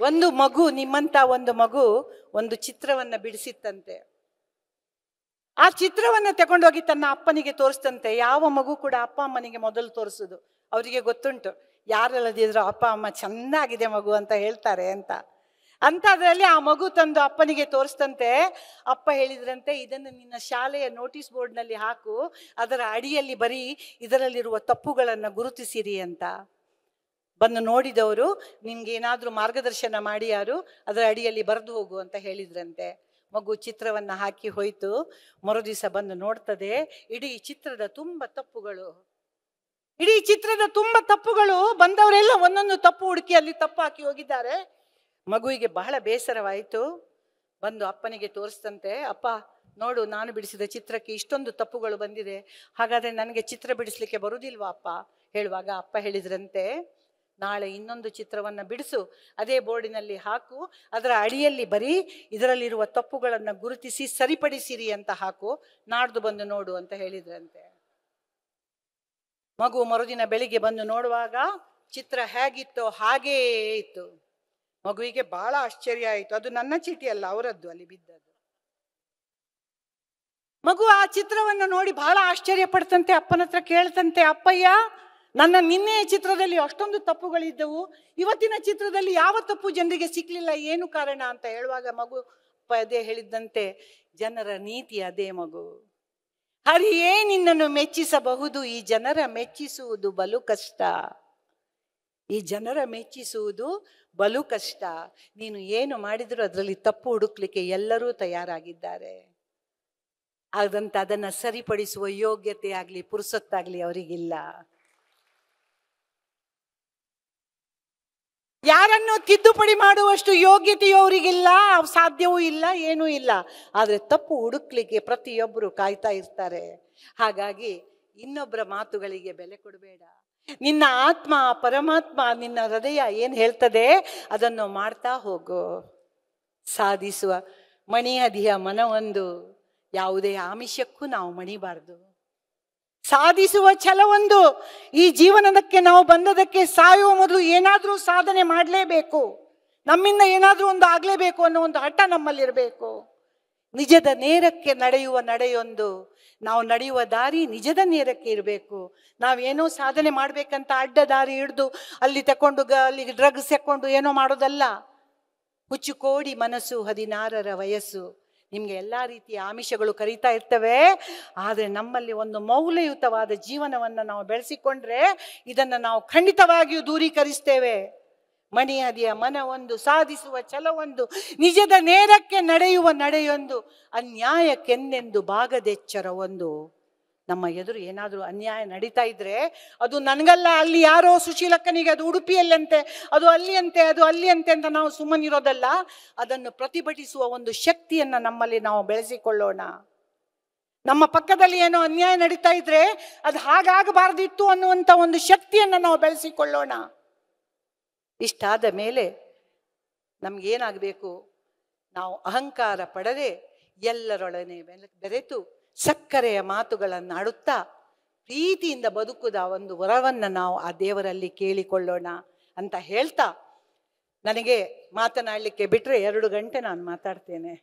ಒಂದು ಮಗು, ನಿಮ್ಮಂತ ಒಂದು ಮಗು ಒಂದು ಚಿತ್ರವನ್ನ ಬಿಡಿಸಿತ್ತಂತೆ. ಆ ಚಿತ್ರವನ್ನ ತಗೊಂಡೋಗಿ ತನ್ನ ಅಪ್ಪನಿಗೆ ತೋರಿಸ್ತಂತೆ. ಯಾವ ಮಗು ಕೂಡ ಅಪ್ಪ ಅಮ್ಮನಿಗೆ ಮೊದಲು ತೋರಿಸುದು. ಅವರಿಗೆ ಗೊತ್ತುಂಟು, ಯಾರಲ್ಲದಿದ್ರು ಅಪ್ಪ ಅಮ್ಮ ಚೆನ್ನಾಗಿದೆ ಮಗು ಅಂತ ಹೇಳ್ತಾರೆ ಅಂತ. ಅಂಥದ್ರಲ್ಲಿ ಆ ಮಗು ತಂದು ಅಪ್ಪನಿಗೆ ತೋರಿಸ್ತಂತೆ. ಅಪ್ಪ ಹೇಳಿದ್ರಂತೆ, ಇದನ್ನು ನಿನ್ನ ಶಾಲೆಯ ನೋಟಿಸ್ ಬೋರ್ಡ್ನಲ್ಲಿ ಹಾಕು, ಅದರ ಅಡಿಯಲ್ಲಿ ಬರೀ ಇದರಲ್ಲಿರುವ ತಪ್ಪುಗಳನ್ನು ಗುರುತಿಸಿರಿ ಅಂತ. ಬಂದು ನೋಡಿದವರು, ನಿಮ್ಗೇನಾದ್ರೂ ಮಾರ್ಗದರ್ಶನ ಮಾಡಿ ಯಾರು, ಅದರ ಅಡಿಯಲ್ಲಿ ಬರೆದು ಹೋಗು ಅಂತ ಹೇಳಿದ್ರಂತೆ. ಮಗು ಚಿತ್ರವನ್ನ ಹಾಕಿ ಹೋಯ್ತು. ಮರುದಿವಸ ಬಂದು ನೋಡ್ತದೆ, ಇಡೀ ಚಿತ್ರದ ತುಂಬ ತಪ್ಪುಗಳು, ಇಡೀ ಚಿತ್ರದ ತುಂಬ ತಪ್ಪುಗಳು. ಬಂದವರೆಲ್ಲ ಒಂದೊಂದು ತಪ್ಪು ಹುಡುಕಿ ಅಲ್ಲಿ ತಪ್ಪು ಹಾಕಿ ಹೋಗಿದ್ದಾರೆ. ಮಗುವಿಗೆ ಬಹಳ ಬೇಸರವಾಯಿತು. ಬಂದು ಅಪ್ಪನಿಗೆ ತೋರಿಸ್ತಂತೆ, ಅಪ್ಪ ನೋಡು, ನಾನು ಬಿಡಿಸಿದ ಚಿತ್ರಕ್ಕೆ ಇಷ್ಟೊಂದು ತಪ್ಪುಗಳು ಬಂದಿದೆ, ಹಾಗಾದ್ರೆ ನನಗೆ ಚಿತ್ರ ಬಿಡಿಸ್ಲಿಕ್ಕೆ ಬರುವುದಿಲ್ವಾ ಅಪ್ಪ? ಹೇಳುವಾಗ ಅಪ್ಪ ಹೇಳಿದ್ರಂತೆ, ನಾಳೆ ಇನ್ನೊಂದು ಚಿತ್ರವನ್ನ ಬಿಡಿಸು, ಅದೇ ಬೋರ್ಡಿನಲ್ಲಿ ಹಾಕು, ಅದರ ಅಡಿಯಲ್ಲಿ ಬರೀ ಇದರಲ್ಲಿರುವ ತಪ್ಪುಗಳನ್ನು ಗುರುತಿಸಿ ಸರಿಪಡಿಸಿರಿ ಅಂತ ಹಾಕು, ನಾಡ್ದು ಬಂದು ನೋಡು ಅಂತ ಹೇಳಿದ್ರಂತೆ. ಮಗು ಮರುದಿನ ಬೆಳಿಗ್ಗೆ ಬಂದು ನೋಡುವಾಗ ಚಿತ್ರ ಹೇಗಿತ್ತೋ ಹಾಗೇ ಇತ್ತು. ಮಗುವಿಗೆ ಬಹಳ ಆಶ್ಚರ್ಯ ಆಯಿತು. ಅದು ನನ್ನ ಚೀಟಿ ಅಲ್ಲ, ಅವರದ್ದು ಅಲ್ಲಿ ಬಿದ್ದದ್ದು. ಮಗು ಆ ಚಿತ್ರವನ್ನು ನೋಡಿ ಬಹಳ ಆಶ್ಚರ್ಯ ಪಡ್ತಂತೆ. ಅಪ್ಪನ ಹತ್ರ ಕೇಳ್ತಂತೆ, ಅಪ್ಪಯ್ಯ, ನನ್ನ ನಿನ್ನೆಯ ಚಿತ್ರದಲ್ಲಿ ಅಷ್ಟೊಂದು ತಪ್ಪುಗಳಿದ್ದವು, ಇವತ್ತಿನ ಚಿತ್ರದಲ್ಲಿ ಯಾವ ತಪ್ಪು ಜನರಿಗೆ ಸಿಕ್ಲಿಲ್ಲ, ಏನು ಕಾರಣ ಅಂತ ಹೇಳುವಾಗ ಮಗು ಅದೇ ಹೇಳಿದ್ದಂತೆ, ಜನರ ನೀತಿ ಅದೇ ಮಗು. ಹರಿಯೇ ನಿನ್ನನ್ನು ಮೆಚ್ಚಿಸಬಹುದು, ಈ ಜನರ ಮೆಚ್ಚಿಸುವುದು ಬಲು ಕಷ್ಟ. ಈ ಜನರ ಮೆಚ್ಚಿಸುವುದು ಬಲು ಕಷ್ಟ. ನೀನು ಏನು ಮಾಡಿದರೂ ಅದರಲ್ಲಿ ತಪ್ಪು ಹುಡುಕ್ಲಿಕ್ಕೆ ಎಲ್ಲರೂ ತಯಾರಾಗಿದ್ದಾರೆ. ಆದಂತ ಅದನ್ನ ಸರಿಪಡಿಸುವ ಯೋಗ್ಯತೆ ಆಗ್ಲಿ ಪುರುಸೊತ್ತಾಗ್ಲಿ ಅವರಿಗಿಲ್ಲ. ಯಾರನ್ನು ತಿದ್ದುಪಡಿ ಮಾಡುವಷ್ಟು ಯೋಗ್ಯತೆಯೂ ಅವರಿಗಿಲ್ಲ, ಸಾಧ್ಯವೂ ಇಲ್ಲ, ಏನೂ ಇಲ್ಲ. ಆದರೆ ತಪ್ಪು ಹುಡುಕ್ಲಿಕ್ಕೆ ಪ್ರತಿಯೊಬ್ಬರು ಕಾಯ್ತಾ ಇರ್ತಾರೆ. ಹಾಗಾಗಿ ಇನ್ನೊಬ್ಬರ ಮಾತುಗಳಿಗೆ ಬೆಲೆ ಕೊಡಬೇಡ. ನಿನ್ನ ಆತ್ಮ, ಪರಮಾತ್ಮ, ನಿನ್ನ ಹೃದಯ ಏನು ಹೇಳ್ತದೆ ಅದನ್ನು ಮಾಡ್ತಾ ಹೋಗು. ಸಾಧಿಸುವ ಮಣಿಯದಿಯ ಮನವೊಂದು, ಯಾವುದೇ ಆಮಿಷಕ್ಕೂ ನಾವು ಮಣಿಬಾರ್ದು. ಸಾಧಿಸುವ ಛಲವೊಂದು, ಈ ಜೀವನದಕ್ಕೆ ನಾವು ಬಂದದಕ್ಕೆ ಸಾಯುವ ಮೊದಲು ಏನಾದರೂ ಸಾಧನೆ ಮಾಡಲೇಬೇಕು, ನಮ್ಮಿಂದ ಏನಾದರೂ ಒಂದು ಆಗಲೇಬೇಕು ಅನ್ನೋ ಒಂದು ಹಠ ನಮ್ಮಲ್ಲಿರಬೇಕು. ನಿಜದ ನೇರಕ್ಕೆ ನಡೆಯುವ ನಡೆಯೊಂದು, ನಾವು ನಡೆಯುವ ದಾರಿ ನಿಜದ ನೇರಕ್ಕೆ ಇರಬೇಕು. ನಾವೇನೋ ಸಾಧನೆ ಮಾಡ್ಬೇಕಂತ ಅಡ್ಡ ದಾರಿ ಹಿಡಿದು ಅಲ್ಲಿ ತಕೊಂಡು ಅಲ್ಲಿ ಡ್ರಗ್ಸ್ ತಕೊಂಡು ಏನೋ ಮಾಡೋದಲ್ಲ. ಹುಚ್ಚು ಕೋಡಿ ಮನಸ್ಸು, 16ರ ವಯಸ್ಸು. ನಿಮ್ಗೆ ಎಲ್ಲ ರೀತಿಯ ಆಮಿಷಗಳು ಕರೀತಾ ಇರ್ತವೆ. ಆದರೆ ನಮ್ಮಲ್ಲಿ ಒಂದು ಮೌಲ್ಯಯುತವಾದ ಜೀವನವನ್ನು ನಾವು ಬೆಳೆಸಿಕೊಂಡ್ರೆ ಇದನ್ನು ನಾವು ಖಂಡಿತವಾಗಿಯೂ ದೂರೀಕರಿಸ್ತೇವೆ. ಮಣಿಯದಿಯ ಮನವೊಂದು, ಸಾಧಿಸುವ ಛಲವೊಂದು, ನಿಜದ ನೇರಕ್ಕೆ ನಡೆಯುವ ನಡೆಯೊಂದು, ಅನ್ಯಾಯಕ್ಕೆಂದೆಂದು ಬಾಗದೆಚ್ಚರವೊಂದು. ನಮ್ಮ ಎದುರು ಏನಾದರೂ ಅನ್ಯಾಯ ನಡೀತಾ ಇದ್ರೆ ಅದು ನನಗಲ್ಲ, ಅಲ್ಲಿ ಯಾರೋ ಸುಶೀಲಕ್ಕನಿಗೆ ಅದು ಉಡುಪಿಯಲ್ಲಂತೆ, ಅದು ಅಲ್ಲಿಯಂತೆ, ಅದು ಅಲ್ಲಿಯಂತೆ ಅಂತ ನಾವು ಸುಮ್ಮನಿರೋದಲ್ಲ. ಅದನ್ನು ಪ್ರತಿಭಟಿಸುವ ಒಂದು ಶಕ್ತಿಯನ್ನು ನಮ್ಮಲ್ಲಿ ನಾವು ಬೆಳೆಸಿಕೊಳ್ಳೋಣ. ನಮ್ಮ ಪಕ್ಕದಲ್ಲಿ ಏನೋ ಅನ್ಯಾಯ ನಡೀತಾ ಇದ್ರೆ ಅದು ಹಾಗಾಗಬಾರ್ದಿತ್ತು ಅನ್ನುವಂಥ ಒಂದು ಶಕ್ತಿಯನ್ನು ನಾವು ಬೆಳೆಸಿಕೊಳ್ಳೋಣ. ಇಷ್ಟಾದ ಮೇಲೆ ನಮ್ಗೇನಾಗಬೇಕು? ನಾವು ಅಹಂಕಾರ ಪಡದೆ ಎಲ್ಲರೊಡನೆ ಬೆರೆತು ಸಕ್ಕರೆಯ ಮಾತುಗಳನ್ನು ಆಡುತ್ತಾ ಪ್ರೀತಿಯಿಂದ ಬದುಕುದ ಒಂದು ವರವನ್ನು ನಾವು ಆ ದೇವರಲ್ಲಿ ಕೇಳಿಕೊಳ್ಳೋಣ ಅಂತ ಹೇಳ್ತಾ, ನನಗೆ ಮಾತನಾಡಲಿಕ್ಕೆ ಬಿಟ್ಟರೆ 2 ಗಂಟೆ ನಾನು ಮಾತಾಡ್ತೇನೆ.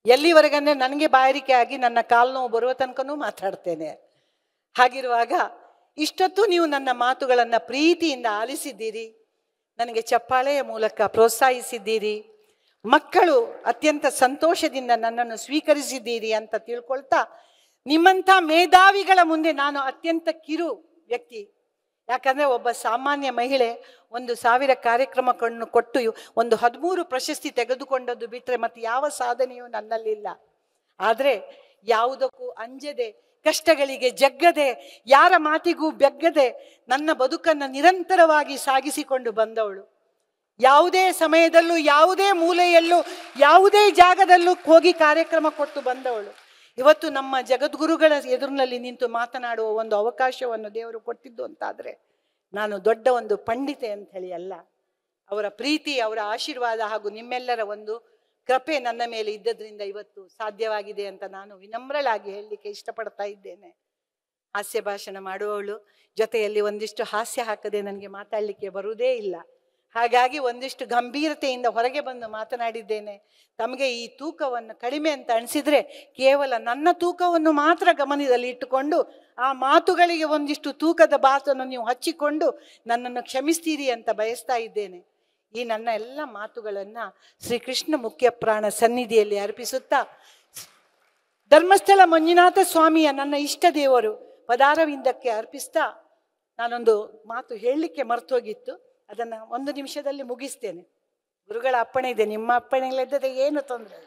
ಎಲ್ಲಿವರೆಗಂದ್ರೆ ನನಗೆ ಬಾಯಾರಿಕೆ ಆಗಿ ನನ್ನ ಕಾಲು ನೋವು ಬರುವ ತನಕನೂ ಮಾತಾಡ್ತೇನೆ. ಹಾಗಿರುವಾಗ ಇಷ್ಟೊತ್ತು ನೀವು ನನ್ನ ಮಾತುಗಳನ್ನು ಪ್ರೀತಿಯಿಂದ ಆಲಿಸಿದ್ದೀರಿ, ನನಗೆ ಚಪ್ಪಾಳೆಯ ಮೂಲಕ ಪ್ರೋತ್ಸಾಹಿಸಿದ್ದೀರಿ. ಮಕ್ಕಳು ಅತ್ಯಂತ ಸಂತೋಷದಿಂದ ನನ್ನನ್ನು ಸ್ವೀಕರಿಸಿದ್ದೀರಿ ಅಂತ ತಿಳ್ಕೊಳ್ತಾ, ನಿಮ್ಮಂಥ ಮೇಧಾವಿಗಳ ಮುಂದೆ ನಾನು ಅತ್ಯಂತ ಕಿರು ವ್ಯಕ್ತಿ. ಯಾಕಂದರೆ ಒಬ್ಬ ಸಾಮಾನ್ಯ ಮಹಿಳೆ 1,000 ಕಾರ್ಯಕ್ರಮಗಳನ್ನು ಕೊಟ್ಟು ಒಂದು 13 ಪ್ರಶಸ್ತಿ ತೆಗೆದುಕೊಂಡದ್ದು ಬಿಟ್ಟರೆ ಮತ್ತೆ ಯಾವ ಸಾಧನೆಯೂ ನನ್ನಲ್ಲಿಲ್ಲ. ಆದರೆ ಯಾವುದಕ್ಕೂ ಅಂಜದೆ, ಕಷ್ಟಗಳಿಗೆ ಜಗ್ಗದೆ, ಯಾರ ಮಾತಿಗೂ ಬೆಗ್ಗದೆ ನನ್ನ ಬದುಕನ್ನು ನಿರಂತರವಾಗಿ ಸಾಗಿಸಿಕೊಂಡು ಬಂದವಳು. ಯಾವುದೇ ಸಮಯದಲ್ಲೂ, ಯಾವುದೇ ಮೂಲೆಯಲ್ಲೂ, ಯಾವುದೇ ಜಾಗದಲ್ಲೂ ಹೋಗಿ ಕಾರ್ಯಕ್ರಮ ಕೊಟ್ಟು ಬಂದವಳು. ಇವತ್ತು ನಮ್ಮ ಜಗದ್ಗುರುಗಳ ಎದುರಿನಲ್ಲಿ ನಿಂತು ಮಾತನಾಡುವ ಒಂದು ಅವಕಾಶವನ್ನು ದೇವರು ಕೊಟ್ಟಿದ್ದು ಅಂತಾದರೆ ನಾನು ದೊಡ್ಡ ಒಂದು ಪಂಡಿತೆ ಅಂತ ಹೇಳಿ ಅಲ್ಲ. ಅವರ ಪ್ರೀತಿ, ಅವರ ಆಶೀರ್ವಾದ ಹಾಗೂ ನಿಮ್ಮೆಲ್ಲರ ಒಂದು ಕೃಪೆ ನನ್ನ ಮೇಲೆ ಇದ್ದದ್ರಿಂದ ಇವತ್ತು ಸಾಧ್ಯವಾಗಿದೆ ಅಂತ ನಾನು ವಿನಮ್ರಳಾಗಿ ಹೇಳಲಿಕ್ಕೆ ಇಷ್ಟಪಡ್ತಾ ಇದ್ದೇನೆ. ಹಾಸ್ಯ ಭಾಷಣ ಮಾಡುವವಳು, ಜೊತೆಯಲ್ಲಿ ಒಂದಿಷ್ಟು ಹಾಸ್ಯ ಹಾಕದೆ ನನಗೆ ಮಾತಾಡಲಿಕ್ಕೆ ಬರುವುದೇ ಇಲ್ಲ. ಹಾಗಾಗಿ ಒಂದಿಷ್ಟು ಗಂಭೀರತೆಯಿಂದ ಹೊರಗೆ ಬಂದು ಮಾತನಾಡಿದ್ದೇನೆ. ತಮಗೆ ಈ ತೂಕವನ್ನು ಕಡಿಮೆ ಅಂತ ಅನಿಸಿದರೆ ಕೇವಲ ನನ್ನ ತೂಕವನ್ನು ಮಾತ್ರ ಗಮನದಲ್ಲಿ ಇಟ್ಟುಕೊಂಡು ಆ ಮಾತುಗಳಿಗೆ ಒಂದಿಷ್ಟು ತೂಕದ ಬಾತನ್ನು ನೀವು ಹಚ್ಚಿಕೊಂಡು ನನ್ನನ್ನು ಕ್ಷಮಿಸ್ತೀರಿ ಅಂತ ಬಯಸ್ತಾ ಇದ್ದೇನೆ. ಈ ನನ್ನ ಎಲ್ಲ ಮಾತುಗಳನ್ನು ಶ್ರೀಕೃಷ್ಣ ಮುಖ್ಯ ಪ್ರಾಣ ಸನ್ನಿಧಿಯಲ್ಲಿ ಅರ್ಪಿಸುತ್ತಾ, ಧರ್ಮಸ್ಥಳ ಮಂಜುನಾಥ ಸ್ವಾಮಿಯ ನನ್ನ ಇಷ್ಟ ದೇವರು ಪದಾರವಿಂದಕ್ಕೆ ಅರ್ಪಿಸ್ತಾ, ನಾನೊಂದು ಮಾತು ಹೇಳಲಿಕ್ಕೆ ಮರ್ತೋಗಿತ್ತು, ಅದನ್ನು 1 ನಿಮಿಷದಲ್ಲಿ ಮುಗಿಸ್ತೇನೆ. ಗುರುಗಳ ಅಪ್ಪಣೆ ಇದೆ, ನಿಮ್ಮ ಅಪ್ಪಣೆಗಳಿದ್ದದೆ ಏನು ತೊಂದರೆ.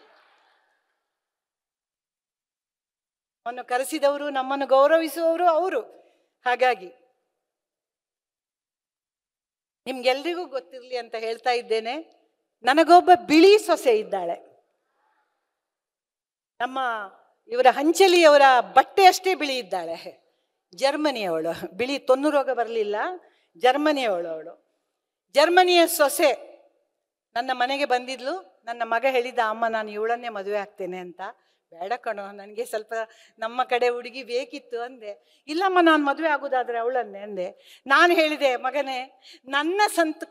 ನಮ್ಮನ್ನು ಕರೆಸಿದವರು, ನಮ್ಮನ್ನು ಗೌರವಿಸುವವರು ಅವರು. ಹಾಗಾಗಿ ನಿಮ್ಗೆಲ್ರಿಗೂ ಗೊತ್ತಿರಲಿ ಅಂತ ಹೇಳ್ತಾ ಇದ್ದೇನೆ. ನನಗೊಬ್ಬ ಬಿಳಿ ಸೊಸೆ ಇದ್ದಾಳೆ. ನಮ್ಮ ಇವರ ಹಂಚಲಿಯವರ ಬಟ್ಟೆ ಅಷ್ಟೇ ಬಿಳಿ ಇದ್ದಾಳೆ. ಜರ್ಮನಿಯವಳು, ಬಿಳಿ ತೊನ್ನು ರೋಗ ಬರಲಿಲ್ಲ, ಜರ್ಮನಿಯವಳು ಅವಳು. ಜರ್ಮನಿಯ ಸೊಸೆ ನನ್ನ ಮನೆಗೆ ಬಂದಿದ್ಲು. ನನ್ನ ಮಗ ಹೇಳಿದ, ಅಮ್ಮ ನಾನು ಇವಳನ್ನೇ ಮದುವೆ ಆಗ್ತೇನೆ ಅಂತ. ಬೇಡ ಕಣೋ, ನನಗೆ ಸ್ವಲ್ಪ ನಮ್ಮ ಕಡೆ ಹುಡುಗಿ ಬೇಕಿತ್ತು ಅಂದೆ. ಇಲ್ಲಮ್ಮ, ನಾನು ಮದುವೆ ಆಗೋದಾದ್ರೆ ಅವಳನ್ನೇ ಅಂದೆ. ನಾನು ಹೇಳಿದೆ, ಮಗನೇ, ನನ್ನ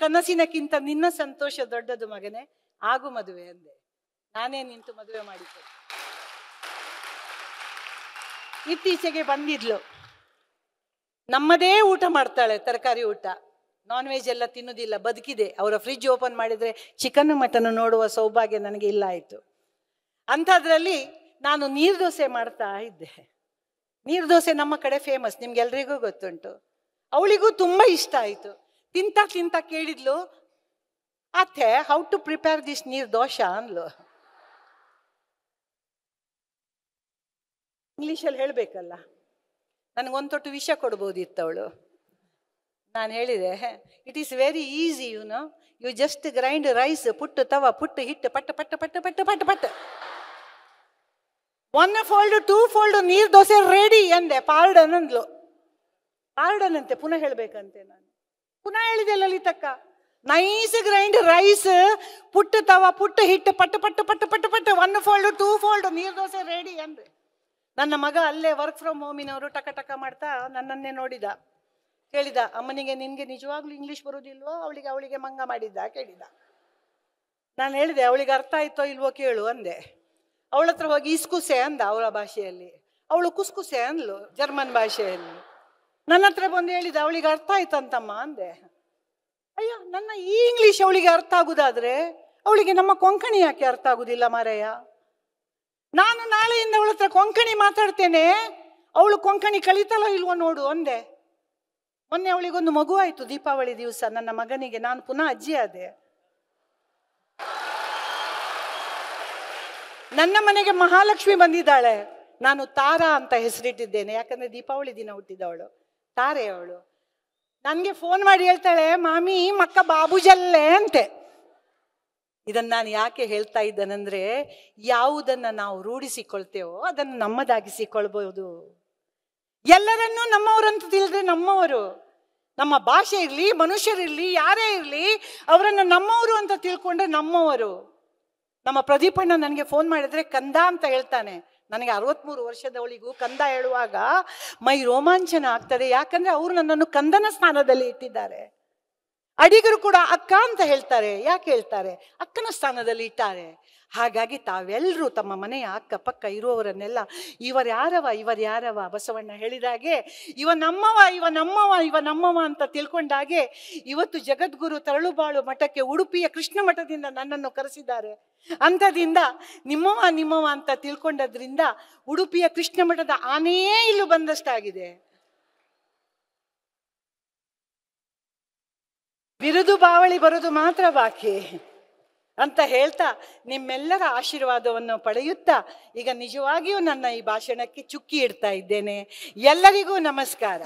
ಕನಸಿನಕ್ಕಿಂತ ನಿನ್ನ ಸಂತೋಷ ದೊಡ್ಡದು ಮಗನೇ, ಆಗು ಮದುವೆ ಅಂದೆ. ನಾನೇ ನಿಂತು ಮದುವೆ ಮಾಡಿದ್ದೆ. ಇತ್ತೀಚೆಗೆ ಬಂದಿದ್ಲು. ನಮ್ಮದೇ ಊಟ ಮಾಡ್ತಾಳೆ, ತರಕಾರಿ ಊಟ. ನಾನ್ ವೆಜ್ ಎಲ್ಲ ತಿನ್ನೋದಿಲ್ಲ, ಬದುಕಿದೆ. ಅವರ ಫ್ರಿಜ್ ಓಪನ್ ಮಾಡಿದರೆ ಚಿಕನ್ ಮಟನ್ ನೋಡುವ ಸೌಭಾಗ್ಯ ನನಗೆ ಇಲ್ಲ ಆಯಿತು. ಅಂಥದ್ರಲ್ಲಿ ನಾನು ನೀರು ದೋಸೆ ಮಾಡ್ತಾ ಇದ್ದೆ. ನೀರು ದೋಸೆ ನಮ್ಮ ಕಡೆ ಫೇಮಸ್, ನಿಮ್ಗೆಲ್ರಿಗೂ ಗೊತ್ತುಂಟು. ಅವಳಿಗೂ ತುಂಬ ಇಷ್ಟ ಆಯಿತು. ತಿಂತ ಕೇಳಿದ್ಲು, ಅತ್ತೆ ಹೌ ಟು ಪ್ರಿಪೇರ್ ದಿಸ್ ನೀರು ದೋಸೆ ಅಂದ್ಲು. ಇಂಗ್ಲೀಷಲ್ಲಿ ಹೇಳಬೇಕಲ್ಲ, ನನಗೊಂದು ತೊಟ್ಟು ವಿಷಯ ಕೊಡ್ಬೋದಿತ್ತು ಅವಳು. ನಾನು ಹೇಳಿದೆ, it is very easy, you just grind rice, puttu ತವ, ಪುಟ್ಟು ಹಿಟ್ಟು, ಪಟ್ಟ ಪಟ್ಟ ಪಟ್ಟ ಪಟ್ಟ ಪಟ್ಟ ಪಟ್ಟ 1 fold 2 fold ನೀರು ದೋಸೆ ರೆಡಿ ಅಂದೆ. ಪಾರ್ಡನ್ ಅಂದ್ಲು. ಪಾರ್ಡನ್ ಅಂತೆ, ಪುನಃ ಹೇಳಬೇಕಂತೆ. ನಾನು ಪುನಃ ಹೇಳಿದೆ, ಲಲಿತಕ್ಕ, ನೈಸ್ ಗ್ರೈಂಡ್ ರೈಸ್, ಪುಟ್ಟು ತವ, ಪುಟ್ಟು ಹಿಟ್ಟು, ಪಟ್ಟ ಪಟ್ಟ ಪಟ್ಟ ಪಟ್ಟ ಪಟ್ಟ 1 fold 2 fold ನೀರು ದೋಸೆ ರೆಡಿ ಅಂದೆ. ನನ್ನ ಮಗ ಅಲ್ಲೇ ವರ್ಕ್ ಫ್ರಮ್ ಹೋಮಿನವರು ಟಕ ಟಕ ಮಾಡ್ತಾ ನನ್ನನ್ನೇ ನೋಡಿದ. ಕೇಳಿದ, ಅಮ್ಮನಿಗೆ ನಿನಗೆ ನಿಜವಾಗ್ಲೂ ಇಂಗ್ಲೀಷ್ ಬರೋದಿಲ್ವೋ, ಅವಳಿಗೆ ಮಂಗ ಮಾಡಿದ್ದ ಕೇಳಿದ. ನಾನು ಹೇಳಿದೆ, ಅವಳಿಗೆ ಅರ್ಥ ಆಯ್ತೋ ಇಲ್ವೋ ಕೇಳು ಅಂದೆ. ಅವಳ ಹತ್ರ ಹೋಗಿ ಇಸ್ಕುಸೆ ಅಂದ ಅವಳ ಭಾಷೆಯಲ್ಲಿ. ಅವಳು ಕುಸ್ಕುಸೆ ಅಂದ್ಲು ಜರ್ಮನ್ ಭಾಷೆಯಲ್ಲಿ. ನನ್ನ ಹತ್ರ ಬಂದು ಹೇಳಿದ, ಅವಳಿಗೆ ಅರ್ಥ ಆಯ್ತಂತಮ್ಮ ಅಂದೆ. ಅಯ್ಯೋ, ನನ್ನ ಈ ಇಂಗ್ಲೀಷ್ ಅವಳಿಗೆ ಅರ್ಥ ಆಗುದಾದ್ರೆ ಅವಳಿಗೆ ನಮ್ಮ ಕೊಂಕಣಿ ಯಾಕೆ ಅರ್ಥ ಆಗುದಿಲ್ಲ ಮಾರಯ್ಯ? ನಾನು ನಾಳೆಯಿಂದ ಅವಳ ಹತ್ರ ಕೊಂಕಣಿ ಮಾತಾಡ್ತೇನೆ, ಅವಳು ಕೊಂಕಣಿ ಕಲಿತಲ್ಲ ಇಲ್ವೋ ನೋಡು ಅಂದೆ. ಮೊನ್ನೆ ಅವಳಿಗೊಂದು ಮಗು ಆಯ್ತು ದೀಪಾವಳಿ ದಿವಸ, ನನ್ನ ಮಗನಿಗೆ. ನಾನು ಪುನಃ ಅಜ್ಜಿ ಆದೆ. ನನ್ನ ಮನೆಗೆ ಮಹಾಲಕ್ಷ್ಮಿ ಬಂದಿದ್ದಾಳೆ. ನಾನು ತಾರಾ ಅಂತ ಹೆಸರಿಟ್ಟಿದ್ದೇನೆ, ಯಾಕಂದ್ರೆ ದೀಪಾವಳಿ ದಿನ ಹುಟ್ಟಿದವಳು, ತಾರೆ ಅವಳು. ನನಗೆ ಫೋನ್ ಮಾಡಿ ಹೇಳ್ತಾಳೆ, ಮಾಮಿ ಮಕ್ಕ ಬಾಬುಜಲ್ಲೆ ಅಂತೆ. ಇದನ್ನು ನಾನು ಯಾಕೆ ಹೇಳ್ತಾ ಇದ್ದೇನೆಂದ್ರೆ, ಯಾವುದನ್ನು ನಾವು ರೂಢಿಸಿಕೊಳ್ತೇವೋ ಅದನ್ನು ನಮ್ಮದಾಗಿಸಿಕೊಳ್ಬಹುದು. ಎಲ್ಲರನ್ನೂ ನಮ್ಮವರಂತ ತಿಳಿದ್ರೆ ನಮ್ಮವರು. ನಮ್ಮ ಭಾಷೆ ಇರಲಿ, ಮನುಷ್ಯರಿರಲಿ, ಯಾರೇ ಇರಲಿ, ಅವರನ್ನು ನಮ್ಮವರು ಅಂತ ತಿಳ್ಕೊಂಡ್ರೆ ನಮ್ಮವರು. ನಮ್ಮ ಪ್ರದೀಪಣ್ಣ ನನಗೆ ಫೋನ್ ಮಾಡಿದ್ರೆ ಕಂದ ಅಂತ ಹೇಳ್ತಾನೆ. ನನಗೆ 63 ವರ್ಷದವಳಿಗೂ ಕಂದ ಹೇಳುವಾಗ ಮೈ ರೋಮಾಂಚನ ಆಗ್ತದೆ. ಯಾಕಂದ್ರೆ ಅವರು ನನ್ನನ್ನು ಕಂದನ ಸ್ಥಾನದಲ್ಲಿ ಇಟ್ಟಿದ್ದಾರೆ. ಅಡಿಗರು ಕೂಡ ಅಕ್ಕ ಅಂತ ಹೇಳ್ತಾರೆ. ಯಾಕೆ ಹೇಳ್ತಾರೆ? ಅಕ್ಕನ ಸ್ಥಾನದಲ್ಲಿ ಇಟ್ಟಾರೆ. ಹಾಗಾಗಿ ತಾವೆಲ್ಲರೂ ತಮ್ಮ ಮನೆಯ ಅಕ್ಕಪಕ್ಕ ಇರುವವರನ್ನೆಲ್ಲ ಇವರ್ಯಾರವ ಬಸವಣ್ಣ ಹೇಳಿದಾಗೆ ಇವ ನಮ್ಮವ ಅಂತ ತಿಳ್ಕೊಂಡಾಗೆ ಇವತ್ತು ಜಗದ್ಗುರು ತರಳುಬಾಳು ಮಠಕ್ಕೆ ಉಡುಪಿಯ ಕೃಷ್ಣ ಮಠದಿಂದ ನನ್ನನ್ನು ಕರೆಸಿದ್ದಾರೆ. ಅಂಥದಿಂದ ನಿಮ್ಮವ ಅಂತ ತಿಳ್ಕೊಂಡದ್ರಿಂದ ಉಡುಪಿಯ ಕೃಷ್ಣ ಮಠದ ಆನೆಯೇ ಇಲ್ಲೂ ಬಂದಷ್ಟಾಗಿದೆ. ಬಿರುದು ಬಾವಳಿ ಬರೋದು ಮಾತ್ರ ಬಾಕಿ ಅಂತ ಹೇಳ್ತಾ ನಿಮ್ಮೆಲ್ಲರ ಆಶೀರ್ವಾದವನ್ನು ಪಡೆಯುತ್ತಾ ಈಗ ನಿಜವಾಗಿಯೂ ನನ್ನ ಈ ಭಾಷಣಕ್ಕೆ ಚುಕ್ಕಿ ಇಡ್ತಾ ಇದ್ದೇನೆ. ಎಲ್ಲರಿಗೂ ನಮಸ್ಕಾರ.